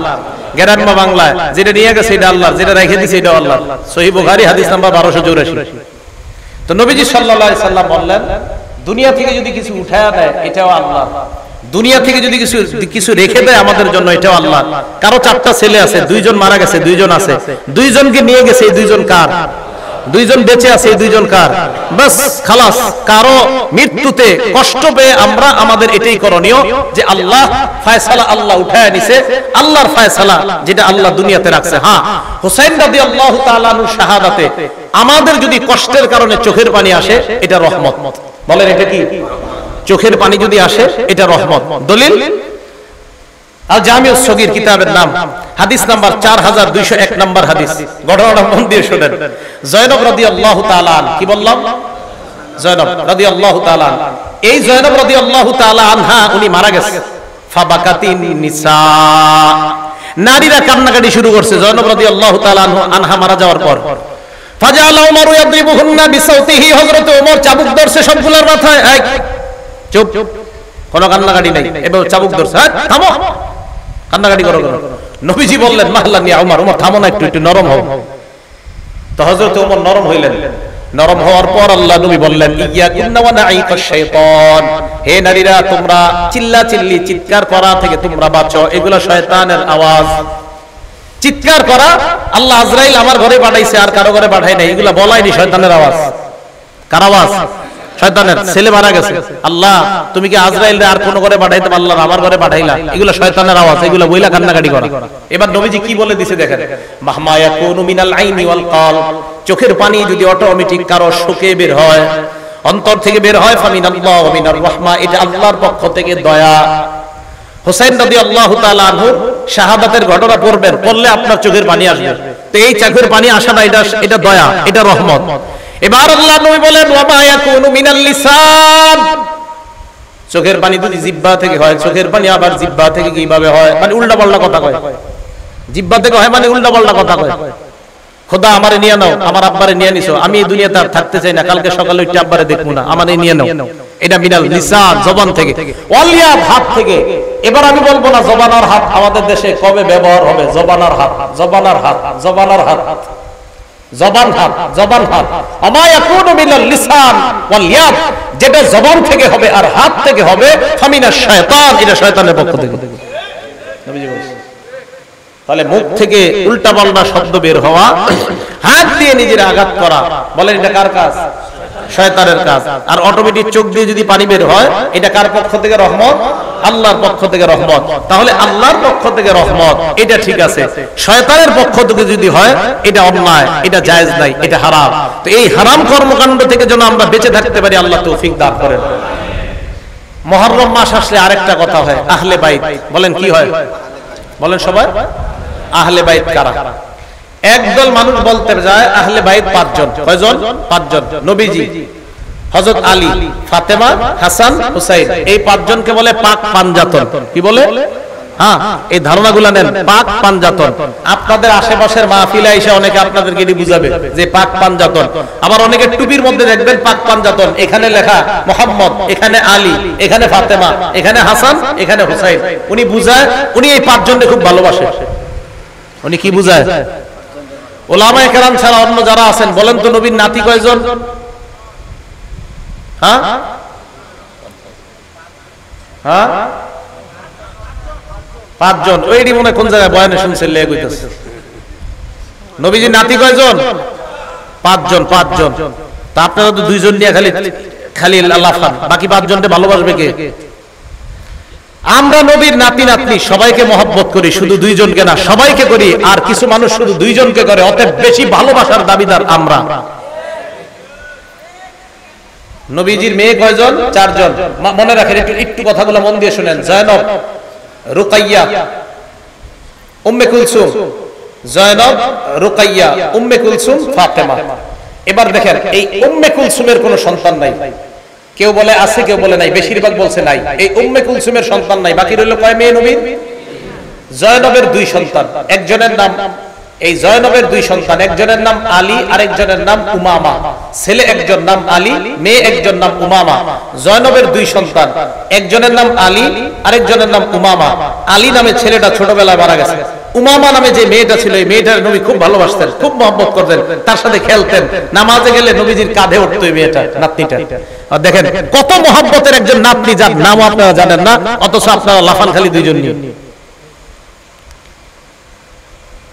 গ্রাম্য বাংলায় যেটা নিয়ে গেছে এটা আল্লাহ, যেটা রেখে দিয়েছে এটা আল্লাহ। সহিহ বুখারী হাদিস নাম্বার 1284। তো নবীজি সাল্লাল্লাহু আলাইহি সাল্লাম বললেন, দুনিয়া থেকে যদি কিছু উঠায়া দেয় এটাও আল্লাহ, দুনিয়া থেকে যদি কিছু রেখে দেয় আমাদের জন্য এটাও আল্লাহ। কারো 4টা ছেলে আছে, 2জন মারা গেছে, 2জন আছে, 2জনকে নিয়ে গেছে, এই 2জন কার? 2জন বেঁচে আছে, এই 2জন কার? বাস খালাস। কারো মৃত্যুতে কষ্ট পেয়ে আমরা আমাদের এটাই করণীয় যে আল্লাহ ফয়সালা আল্লাহ উঠায় নিছে, আল্লাহর ফয়সালা যেটা আল্লাহ দুনিয়াতে রাখছে। হ্যাঁ, হুসাইন রাদিয়াল্লাহু তাআলা আনহু শাহাদাতে আমাদের যদি কষ্টের কারণে চোখের পানি আসে এটা রহমত। বলেন এটা কি? চোখের পানি যদি আসে এটা রহমত। দলিল আল জামিউস সগীর কিতাবের নাম, হাদিস নাম্বার 4201 নম্বর হাদিস। ঘটনাটা মন দিয়ে শুনেন। জয়নব রাদিয়াল্লাহু তাআলা, কি বললাম? জয়নব রাদিয়াল্লাহু তাআলা, এই জয়নব রাদিয়াল্লাহু তাআলা আনহা উনি মারা গেছে। ফাবাকাতিন নিসা, নারীরা কান্নাকাটি শুরু করছে জয়নব রাদিয়াল্লাহু তাআলা আনহা মারা যাওয়ার পর। ফাজালা উমর ইয়াদরিবুহুন্না বিসাউতিহি, হযরত ওমর চাবুক ধরছে সবগুলোর মাথায়। এই চুপ, কোনো কান্নাকাটি নাই, এবার চাবুক ধরছে, থামো, কান্নাকাটি করো কেন? নবীজি বললেন মাহলান ইয়া উমর, উমর থামো না, একটু নরম হও। তো হযরত ওমর নরম হইলেন। নরম হওয়ার পর আল্লাহ নবী বললেন, ইয়াকুন্না ওয়া নাঈকাশ শাইতান, হে নারীরা তোমরা চিল্লাচিল্লি চিৎকার করা থেকে তোমরা বাঁচো, এগুলো শয়তানের আওয়াজ। চিৎকার করা আল্লাহ আজরাইল আমার ঘরে পাঠাইছে আর কারো ঘরে পাঠায় নাই, এগুলো বলাইনি, শয়তানের আওয়াজ। কার আওয়াজ? শয়তানের। ছেলে মারা গেছে, আল্লাহ তুমি কি আজরাইল আর কোন ঘরে পাঠাইতে পারলা না, আমার ঘরে পাঠাইলা, এগুলো শয়তানের আওয়াজ, এগুলো বইলা কান্নাকাটি করা। এবার নবীজি কি বলে দিছে দেখেন, মাহমা ইয়াকুনু মিনাল আইনি ওয়াল কলব, চোখের পানি যদি অটোমেটিক কারো শোকে বের হয়, অন্তর থেকে বের হয়, ফামিনাল্লাহ ওয়া মিনার রাহমা, এটা আল্লাহর পক্ষ থেকে দয়া। হুসাইন রাদিয়াল্লাহু তাআলা আনহু শাহাদাতের ঘটনা পড়বেন, পড়লে আপনার চোখের পানি আসবে। তো এই চোখের পানি আসাটা এটা দয়া, এটা রহমত। এবার আল্লাহ নবী বলেন, ওয়া মা ইয়াকুনু মিনাল লিসান, চোখের পানি যদি জিহ্বা থেকে হয়, চোখের পানি আবার জিহ্বা থেকে কিভাবে হয়, মানে উল্টাপাল্টা কথা কয়। জিহ্বা থেকে হয় মানে উল্টাপাল্টা কথা কয়। খোদা আমারে নিয়ে নাও, আমার আব্বারে নিয়ে নিছো, আমি এই দুনিয়াতে আর থাকতে চাই না, কালকে সকালে ওইটা আব্বারে দেখবো না, আমারে নিয়ে নাও। এটা মিনাল লিসান, জবান থেকে। ওয়ালিয়াদ, হাত থেকে। এবার আমি বলবো না জবান আর হাত আমাদের দেশে কবে ব্যবহার হবে, জবান আর হাত, জবান আর হাত, জবান আর হাত, জবান হাত, জবান হাত। আমা ইয়াকুনু মিনাল লিসান ওয়াল ইয়াদ, যেটা জবান থেকে হবে আর হাত থেকে হবে, ফামিনাশ শায়তান, এটা শয়তানের পক্ষ থেকে। নবীজি বলেছেন। তাহলে মুখ থেকে উল্টাপাল্টা শব্দ বের হওয়া, হাত দিয়ে নিজের আঘাত করা, বলেন এটা কার কাজ? শয়তানের কাজ। আর অটোমেটিক চোখ দিয়ে যদি পানি বের হয়, এটা কার পক্ষ থেকে রহমত? আল্লাহর পক্ষ থেকে রহমত। তাহলে আল্লাহর পক্ষ থেকে রহমত, এটা ঠিক আছে। শয়তানের পক্ষ থেকে যদি হয়, এটা অন্যায়, এটা জায়েজ নাই, এটা হারাম। তো এই হারাম কর্মকাণ্ড থেকে যেন আমরা বেঁচে থাকতে পারি, আল্লাহ তৌফিক দান করেন। মুহররম মাস আসলে আরেকটা কথা হয়, আহলে বাইত। বলেন কি হয়? বলেন সবাই, আহলে বাইত কারা? একদল মানুষ বলতে যায় আহলে বাইত 5 জন। কয়জন? 5 জন। নবীজি, হযরত আলী, ফাতেমা, হাসান, হুসাইন, এই 5 জনকে বলে পাক পাঞ্জাতন। কি বলে? হ্যাঁ, এই ধারণাগুলো নেন, পাক পাঞ্জাতন। আপনাদের আশেপাশের মাহফিলে এসে অনেকে আপনাদেরকে এটি বুঝাবে যে পাক পাঞ্জাতন। আবার অনেকে টুপির মধ্যে দেখবেন পাক পাঞ্জাতন, এখানে লেখা মুহাম্মদ, এখানে আলী, এখানে ফাতেমা, এখানে হাসান, এখানে হুসাইন। উনি বুঝায়, উনি এই 5 জনকে খুব ভালোবাসে। উনি কি বুঝায়? ওলামায়ে কেরাম ছাড়া অন্য যারা আছেন, বলেন তো নবীর নাতি কয়জন? হ্যাঁ হ্যাঁ, 5 জন। ওইটি মনে কোন জায়গায় বয়ানে শুনছেন, লেগ হইতেছে। নবীজির নাতি কয়জন? 5 জন। 5 জন। তা আপনারা তো 2 জন নিয়ে খালি লাফান, বাকি 5 জনকে ভালোবাসবে কে? আমরা নবীর নাতি নাতনি সবাইকে মহব্বত করি, শুধু 2 জনকে না, সবাইকে করি। আর কিছু মানুষ শুধু 2 জনকে করে, অতএব বেশি ভালোবাসার দাবিদার আমরা। নবীজির মেয়ে কয়জন? 4 জন। মনে রাখেন, একটু কথাগুলো মন দিয়ে শুনেন। জয়নব, রুকাইয়া, উম্মে কুলসুম। জয়নব, রুকাইয়া, উম্মে কুলসুম, ফাতেমা। এবার দেখেন, এই উম্মে কুলসুমের কোনো সন্তান নাই। কেউ বলে আছে, কেউ বলে নাই, বেশিরভাগ বলছে নাই। এই উম্মে কুলসুমের সন্তান নাই। বাকি রইল কয় মেয়ে নবীর? জয়নবের 2 সন্তান। একজনের নাম, এই জয়নবের 2 সন্তান, একজনের নাম আলী, আরেকজনের নাম উমামা। ছেলে একজন নাম আলী, মেয়ে একজন নাম উমামা। জয়নবের 2 সন্তান, একজনের নাম আলী, আরেকজনের নাম উমামা। আলী নামে ছেলেটা ছোটবেলায় মারা গেছে। উমামা নামে যে মেয়েটা ছিল, এই মেয়েটার নবী খুব ভালোবাসতেন, খুব মহব্বত করতেন, তার সাথে খেলতেন। নামাজে গেলে নবীজির কাঁধে উঠতো এই মেয়েটা, নাতনিটা। আর দেখেন কত মহব্বতের একজন নাতনি, যার নাম আপনারা জানেন না, অথচ আপনারা লাফান খালি 2 জন নিয়ে।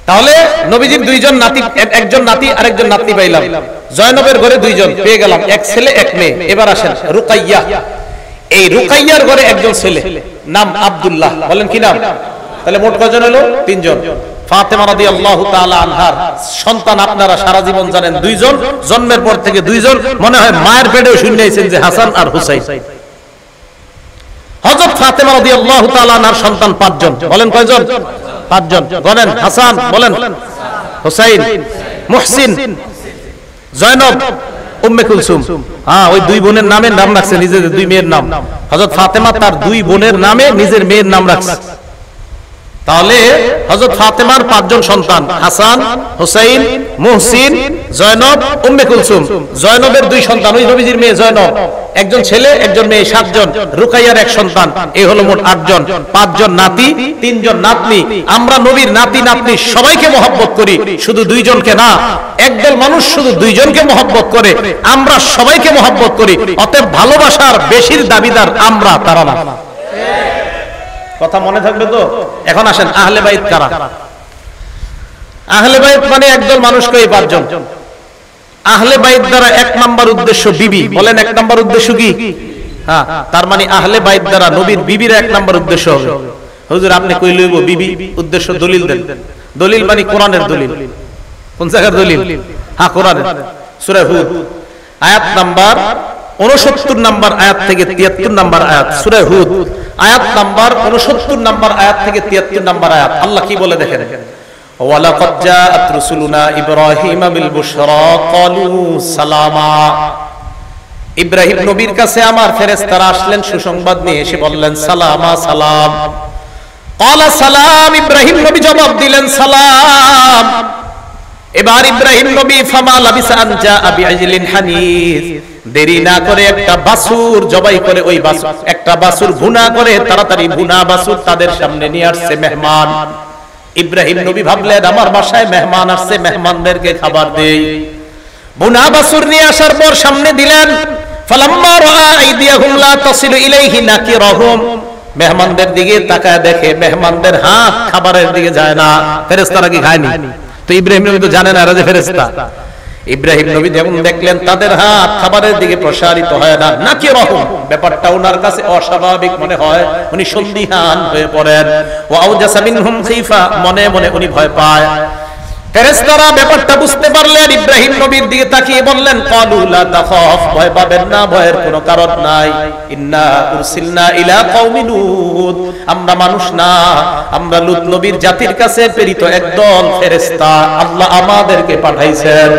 তাহলে নবীজির 2 জন নাতি, একজন নাতি আরেকজন নাতনি পাইলাম। জয়নবের ঘরে 2 জন পেয়ে গেলাম, এক ছেলে এক মেয়ে। এবার আসেন রুকাইয়া। এই রুকাইয়ার ঘরে একজন ছেলে, নাম আব্দুল্লাহ। বলেন কি নাম? তাহলে মোট কয়জন হলো? 3 জন। ফাতেমা রাদিয়াল্লাহু তাআলা আনহার সন্তান আপনারা সারা জীবন জানেন 2 জন, জন্মের পর থেকে 2 জন। মনে হয় মায়ের পেটেও শুনেছেন যে হাসান আর হুসাইন। হযরত ফাতেমা রাদিয়াল্লাহু তাআলা আনহার সন্তান 5 জন। বলেন কয়জন? 5 জন। বলেন হাসান, বলেন হুসাইন, মুহসিন, জয়নব, উম্মে কুলসুম। হ্যাঁ, ওই 2 বোনের নামে নাম রাখছে, নিজেদের 2 মেয়ের নাম। হযরত ফাতেমা তার 2 বোনের নামে নিজের মেয়ের নাম রাখছে। তাহলে হযরত ফাতেমার 5 জন সন্তান, হাসান, হুসাইন, মুহসিন, জয়নব, উম্মে কুলসুম। জয়নবের 2 সন্তান, ওই নবীজির মেয়ে জয়নব, একজন ছেলে একজন মেয়ে, 7 জন। রুকাইয়ার 1 সন্তান, এই হলো মোট 8 জন। 5 জন নাতি, 3 জন নাতনি। আমরা নবীর নাতি নাতনি সবাইকে মহব্বত করি, শুধু 2 জনকে না। একদল মানুষ শুধু 2 জনকে মহব্বত করে, আমরা সবাইকে মহব্বত করি। অতএব ভালোবাসার বেশির দাবিদার আমরা, তারা না। কথা মনে থাকবে তো? এখন আসেন আহলে বাইত কারা? আহলে বাইত মানে একদল মানুষকে, এই 5 জন। আহলে বাইত দ্বারা 1 নাম্বার উদ্দেশ্য বিবি। বলেন 1 নাম্বার উদ্দেশ্য কি? হ্যাঁ, তার মানে আহলে বাইত দ্বারা নবীর বিবির 1 নাম্বার উদ্দেশ্য হবে। হুজুর আপনি কই লইব বিবি উদ্দেশ্য? দলিল দেন। দলিল মানে কোরআনের দলিল। কোন জায়গার দলিল? হ্যাঁ, কোরআনের। সূরা হুদ আয়াত নাম্বার 69 নাম্বার আয়াত থেকে 73 নাম্বার আয়াত। সূরা হুদ আয়াত নাম্বার 69 নাম্বার আয়াত থেকে 73 নাম্বার আয়াত। আল্লাহ কি বলে দেখেন, ওয়ালাকাদ জাআত রাসূলুনা ইব্রাহিমা বিল বুশরা ক্বালু সালামা। ইব্রাহিম নবীর কাছে আমার ফেরেশতারা আসলেন সুসংবাদ নিয়ে, এসে বললেন সালামা, সালাম। ক্বালা সালাম, ইব্রাহিম নবী জবাব দিলেন সালাম। এবার ইব্রাহিম নবী ফামা লাবিসা আন জাআ বিআজলিন হানিস, দেরি না করে একটা বাছুর জবাই করে, ওই বাছুর একটা বাছুর ভুনা করে, তাড়াতাড়ি ভুনা বাছুর তাদের সামনে নিয়ে আসছে মেহমান। ইব্রাহিম নবী ভাবলেন আমার বাসায় মেহমান আসছে, মেহমানদেরকে খাবার দেই। ভুনা বাছুর নিয়ে আসার পর সামনে দিলেন। ফালাম্মা রাআ আইদিয়াহুম লা তাসিলু ইলাইহি নাকিরাহুম, মেহমানদের দিকে তাকায় দেখে মেহমানদের হাত খাবারের দিকে যায় না। ফেরেশতারা কি খায়নি? তো ইব্রাহিম নবী তো জানেন এরা যে ফেরেশতা। ইব্রাহিম নবী যখন দেখলেন তাদের হাত খাবারের দিকে প্রসারিত হয় না, নাকি রকম ব্যাপারটা ওনার কাছে অস্বাভাবিক মনে হয়, উনি সন্দিহান হয়ে পড়েন। ওয়া আউজাসা মিনহুম খাইফা, মনে মনে উনি ভয় পায়। ফেরেশতারা ব্যাপারটা বুঝতে পারলেন, ইব্রাহিম নবীর দিকে তাকিয়ে বললেন, ক্বালু লা তাখাফ, ভয় পাবেন না, ভয়ের কোনো কারণ নাই। ইন্না উরসিলনা ইলা কওমি লূত, আমরা মানুষ না, আমরা লূত নবীর জাতির কাছে প্রেরিত একদল ফেরেশতা, আল্লাহ আমাদেরকে পাঠাইছেন।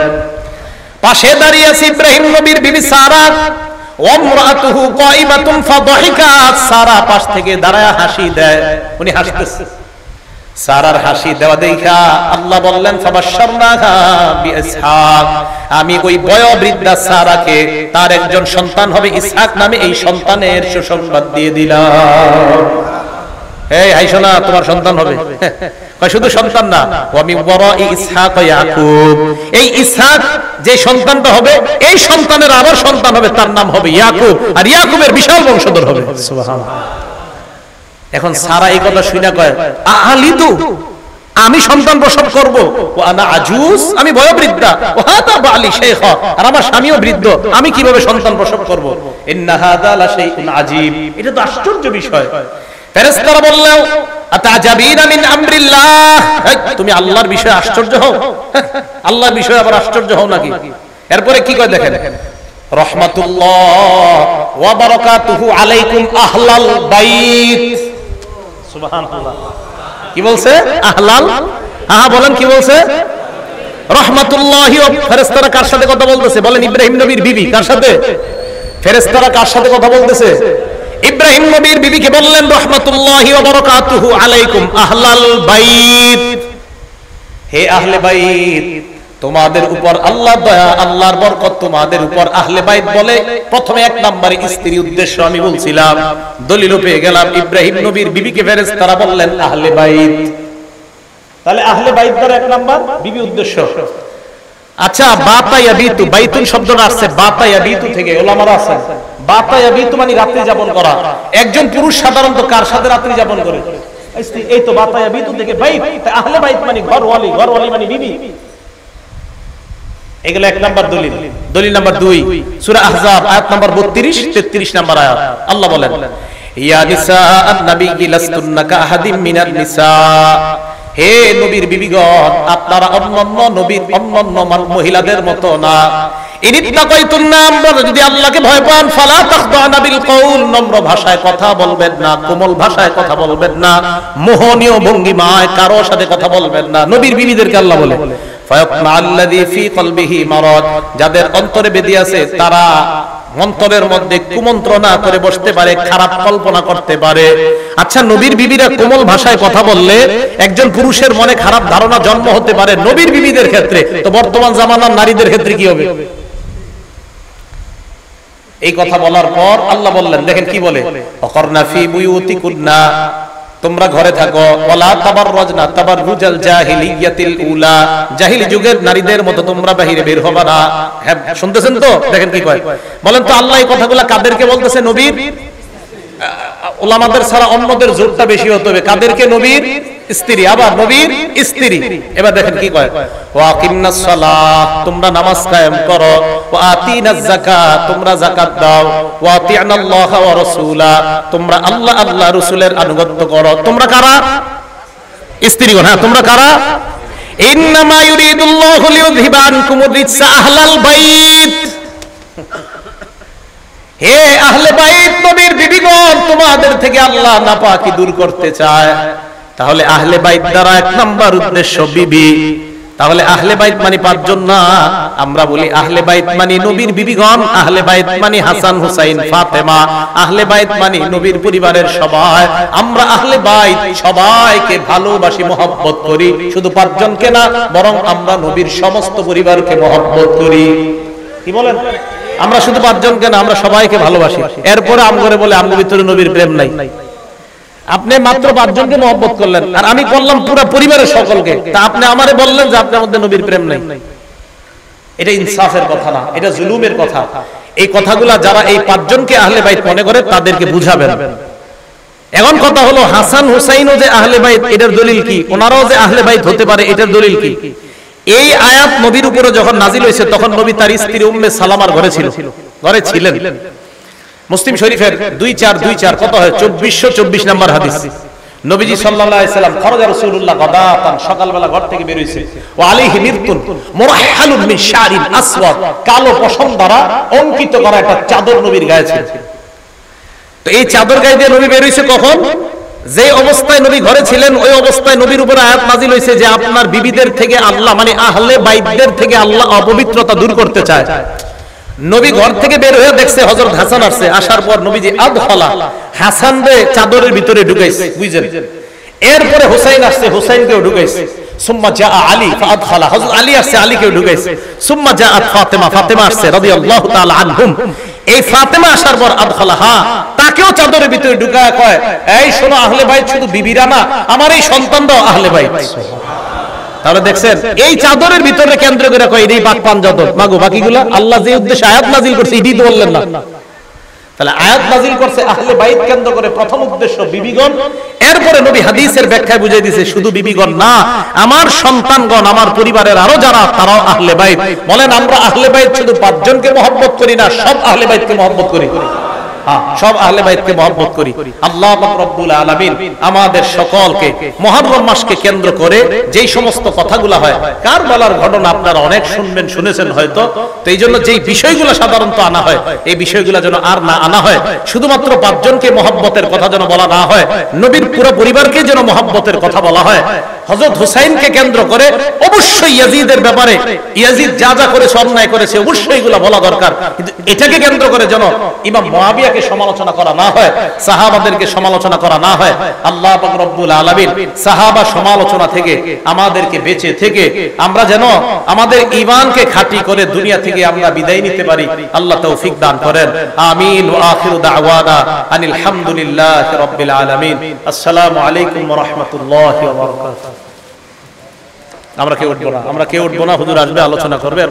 পাশে দাঁড়িয়ে আছে ইব্রাহিম নবীর বিবি সারা, ওয়ামরাতুহু কাইমাতুন ফাদাহিকাত, সারা পাশ থেকে দাঁড়ায় হাসি দেয়, উনি হাসতেছে। সারার হাসি দেওয়া দেখা আল্লাহ বললেন, ফাবাশশারনাহা বিইসহাক, আমি ওই বয়োবৃদ্ধা সারাকে তার একজন সন্তান হবে ইসহাক নামে, এই সন্তানের সুসংবাদ দিয়ে দিলাম। এই হাইসো না, তোমার সন্তান হবে। কয় শুধু সন্তান না, ওয়া মিন ওয়ারাই ইসহাক ইয়াকুব, এই ইসহাক যে সন্তানটা হবে, এই সন্তানের আবার সন্তান হবে, তার নাম হবে ইয়াকুব, আর ইয়াকুবের বিশাল বংশধর হবে। সুবহানাল্লাহ। এখন সারা এই কথা শুনে কয়, আলিদু, আমি সন্তান প্রসব করব, ও আনা আজুজ, আমি বয়োবৃদ্ধা, ও হাদা বালি শাইখা, আর আমার স্বামীও বৃদ্ধ, আমি কিভাবে সন্তান প্রসব করব? ইন্না হাদা লা শাইউন আজীব, এটা তো আশ্চর্য বিষয়। ফেরেশতারা বললেন, আতাজাবিনা মিন আমরিল্লাহ, তুমি আল্লাহর বিষয়ে আশ্চর্য হও? আল্লাহর বিষয়ে আবার আশ্চর্য হও নাকি? এরপরে কি কয় দেখেন, রহমাতুল্লাহ ওয়া বারাকাতুহু আলাইকুম আহলাল বাইত। সুবহানাল্লাহ। কি বলছে? আহলাল, হ্যাঁ বলেন কি বলছে? রহমাতুল্লাহি। ফেরেশতারা কার সাথে কথা বলতেছে? বলেন ইব্রাহিম নবীর বিবি। কার সাথে? ফেরেশতারা কার সাথে কথা বলতেছে? ইব্রাহিম নবীর বিবিকে বললেন, রহমাতুল্লাহি ওয়া বারাকাতুহু আলাইকুম আহলাল বাইত, হে আহলে বাইত, তোমাদের উপর আল্লাহর দয়া, আল্লাহর বরকত তোমাদের উপর। আহলে বাইত বলে প্রথমে এক নম্বরে স্ত্রী উদ্দেশ্য আমি বলছিলাম, দলিলও পেয়ে গেলাম। ইব্রাহিম নবীর বিবিকে ফেরেশতারা বললেন আহলে বাইত, তাহলে আহলে বাইত দ্বারা এক নাম্বার বিবি উদ্দেশ্য। আচ্ছা, বাতা ইয়াবিতু, বাইতুন শব্দটা আসছে বাতা ইয়াবিতু থেকে, ওলামারা আছেন বাতা ইয়াবিতু মানে রাত্রি যাপন করা। একজন পুরুষ সাধারণত কার সাথে রাত্রি যাপন করে? এই তো বাতা ইয়াবিতু থেকে বাইত, আহলে বাইত মানে ঘরওয়ালি, ঘরওয়ালি মানে বিবি। এগুলো এক নাম্বার দলিল। দলিল নাম্বার 2, সূরা আহজাব আয়াত নাম্বার 32-33 নাম্বার আয়াত। আল্লাহ বলেন, ইয়া নিসা আন-নবী লাস্তুন্না কাআহাদিম মিনান নিসা, হে নবীর বিবিগণ, আপনারা অন্যান্য নবীর অন্যান্য মহিলাদের মতো না। ইনিত্তাকাইতুন্না, যদি আল্লাহকে ভয় পান, ফালা তাখদানা বিল কওল, নম্র ভাষায় কথা বলবেন না, কোমল ভাষায় কথা বলবেন না, মোহনীয় ভঙ্গিমায় কারো সাথে কথা বলবেন না। নবীর বিবিদেরকে আল্লাহ বলে, ফায়াতমা আল্লাযী ফী কলবিহি মারাদ, যাদের অন্তরে ব্যাধি আছে তারা অন্তরের মধ্যে কুমন্ত্রণা করে বসতে পারে, খারাপ কল্পনা করতে পারে। আচ্ছা, নবীর বিবিরা কোমল ভাষায় কথা বললে একজন পুরুষের মনে খারাপ ধারণা জন্ম হতে পারে, নবীর বিবিদের ক্ষেত্রে তো বর্তমান জামানার নারীদের ক্ষেত্রে কি হবে? এই কথা বলার পর আল্লাহ বললেন, দেখেন কি বলে, ওয়াকরনা ফী বুয়ুতিকুন্না, তোমরা ঘরে থাকো, ওয়ালা তাবাররাজনা তাবাররুজাল জাহিলিয়াতিল উলা, জাহিলি যুগের নারীদের মতো তোমরা বাহিরে বের হবে না। হ্যাঁ, শুনতেছেন তো? দেখেন কি কয়, বলেন তো আল্লাহ এই কথাগুলো কাদেরকে বলতেছে? নবীর। উলামাদের ছাড়া অন্যদের জোরটা বেশি হতে হবে। কাদেরকে? নবীর স্ত্রী, আবার নবীর স্ত্রী। এবার দেখেন কি কয়, ওয়া আকিমনাস সালাহ, তোমরা নামাজ কায়েম করো, ওয়া আতিনাজ যাকাত, তোমরা যাকাত দাও, ওয়া আতিনাল্লাহ ওয়া রাসূলা, তোমরা আল্লাহ আল্লাহ রাসূলের আনুগত্য করো। তোমরা কারা? স্ত্রীগণ। হ্যাঁ, তোমরা কারা? ইন্নামা ইউরিদুল্লাহু লিইউযহিবা আনকুমুর রিজসা আহলাল বাইত, হে আহলে বাইত, নবীর বিবিগণ, তোমাদের থেকে আল্লাহ নাপাকি দূর করতে চায়। তাহলে আহলে বাইত দ্বারা এক নাম্বার উদ্দেশ্য বিবি। তাহলে আহলে বাইত মানে 5 জন না, আমরা বলি আহলে বাইত মানে নবীর বিবিগণ, আহলে বাইত মানে হাসান হুসাইন ফাতেমা, আহলে বাইত মানে নবীর পরিবারের সবাই। আমরা আহলে বাইত সবাইকে ভালোবাসি, মহব্বত করি, শুধু 5 জনকে না, বরং আমরা নবীর সমস্ত পরিবারকে মহব্বত করি। কি বলেন? আমরা শুধু 5 জনকে না, আমরা সবাইকে ভালোবাসি। এরপরে আমগরে বলে আমগো ভিতরে নবীর প্রেম নাই। আপনি মাত্র 5 জনকে মহব্বত করলেন, আর আমি করলাম পুরো পরিবারের সকলকে, তা আপনি আমারে বললেন যে আপনার মধ্যে নবীর প্রেম নাই। এটা ইনসাফের কথা না, এটা জুলুমের কথা। এই কথাগুলা যারা এই 5 জনকে আহলে বাইত মনে করে তাদেরকে বুঝাবেন। এখন কথা হলো, হাসান হুসাইনও যে আহলে বাইত, এটার দলিল কি? ওনারাও যে আহলে বাইত হতে পারে, এটার দলিল কি? এই আয়াত নবীর উপরে যখন নাজিল হয়েছে তখন নবী তার স্ত্রী উম্মে সালামার ঘরে ছিলেন। মুসলিম শরীফের 2424 কত হয় 2424 নম্বর হাদিস। নবীজি সাল্লাল্লাহু আলাইহি সাল্লাম খরাজা রাসূলুল্লাহ গাদাতান, সকালবেলা ঘর থেকে বের হইছে, ওয়া আলাইহি মিরতুন মুরাহহালুন মিন শারিন আসওয়াদ, কালো পশম দ্বারা অঙ্কিত করা একটা চাদর নবীর গায়ে ছিল। তো এই চাদর গায়ে দিয়ে নবী বের হইছে কখন? যে অবস্থায় নবী ঘরে ছিলেন ওই অবস্থায় নবীর উপর আয়াত নাজিল হয়েছে যে আপনার বিবিদের থেকে আল্লাহ মানে আহলে বাইতদের থেকে আল্লাহ অপবিত্রতা দূর করতে চায়। নবী ঘর থেকে বের হয়ে দেখছে হযরত হাসান আসছে, আসার পর নবীজি আদখালা হাসান রে চাদরের ভিতরে ঢুকাইছে, বুঝছেন? এরপরে হুসাইন আসছে, হুসাইনকেও ঢুকাইছে। সুম্মা জা আলী ফাদখালা, হযরত আলী আসছে, আলীকেও ঢুকাইছে। সুম্মা জাআত ফাতেমা, ফাতেমা আসছে রাদিয়াল্লাহু তাআলা আনহুম। এই ফাতেমা আসার পর আদখালাহা, তাকেও চাদরের ভিতরে ঢুকায় কয়, এই শোনো, আহলে বাইত শুধু বিবিরা না, আমার এই সন্তানরাও আহলে বাইত। তাহলে দেখছেন এই চাদরের ভিতরে কেন্দ্র করে কয় এই বাক পাঞ্জাদত মাগো, বাকিগুলা আল্লাহ যে উদ্দেশ্যে আয়াত নাজিল করছে এটাই তো বললেন না। তাহলে আয়াত নাজিল করছে আহলে বাইত কেন্দ্র করে, প্রথম উদ্দেশ্য বিবিগণ। এরপরে নবী হাদিসের ব্যাখ্যায় বুঝিয়ে দিয়েছে শুধু বিবিগণ না, আমার সন্তানগণ, আমার পরিবারের আরো যারা তারাও আহলে বাইত। বলেন আমরা আহলে বাইত শুধু 5 জনকে মহব্বত করি না, সব আহলে বাইতকে মহব্বত করি। সব আহলে বাইতকে মহব্বত করি। আল্লাহ পাক রব্বুল আলামিন আমাদের সকলকে মুহররম মাসকে কেন্দ্র করে যেই সমস্ত কথাগুলো হয়, কারবালার ঘটনা আপনারা অনেক শুনেছেন হয়তো, তো এই জন্য যেই বিষয়গুলো সাধারণত আনা হয় এই বিষয়গুলো যেন আর না আনা হয়। শুধুমাত্র 5 জনকে মহব্বতের কথা যেন বলা না হয়, নবীর পুরো পরিবারকে যেন মহব্বতের কথা বলা হয়। হযরত হুসাইনকে কেন্দ্র করে অবশ্যই ইয়াজিদের ব্যাপারে, ইয়াজিদ যা যা করেছে, অন্যায় করেছে, অবশ্যই এগুলো বলা দরকার। কিন্তু এটাকে কেন্দ্র করে যেন ইমাম মুয়াবিয়াকে সমালোচনা করা না হয়, সাহাবাদেরকে সমালোচনা করা না হয়। আল্লাহ পাক রব্বুল আলামিন সাহাবা সমালোচনা থেকে আমাদেরকে বেঁচে থেকে আমরা যেন আমাদের ঈমানকে খাঁটি করে দুনিয়া থেকে আমরা বিদায় নিতে পারি। আল্লাহ তৌফিক দান করেন। আমিন। ওয়া আখিরু দাওয়ানা আনিল হামদুলিল্লাহি রাব্বিল আলামিন। আসসালামু আলাইকুম ওয়া রাহমাতুল্লাহি ওয়া বারাকাতুহু। আমরা কেউ উঠবো না, হুজুর আসবে, আলোচনা করবে।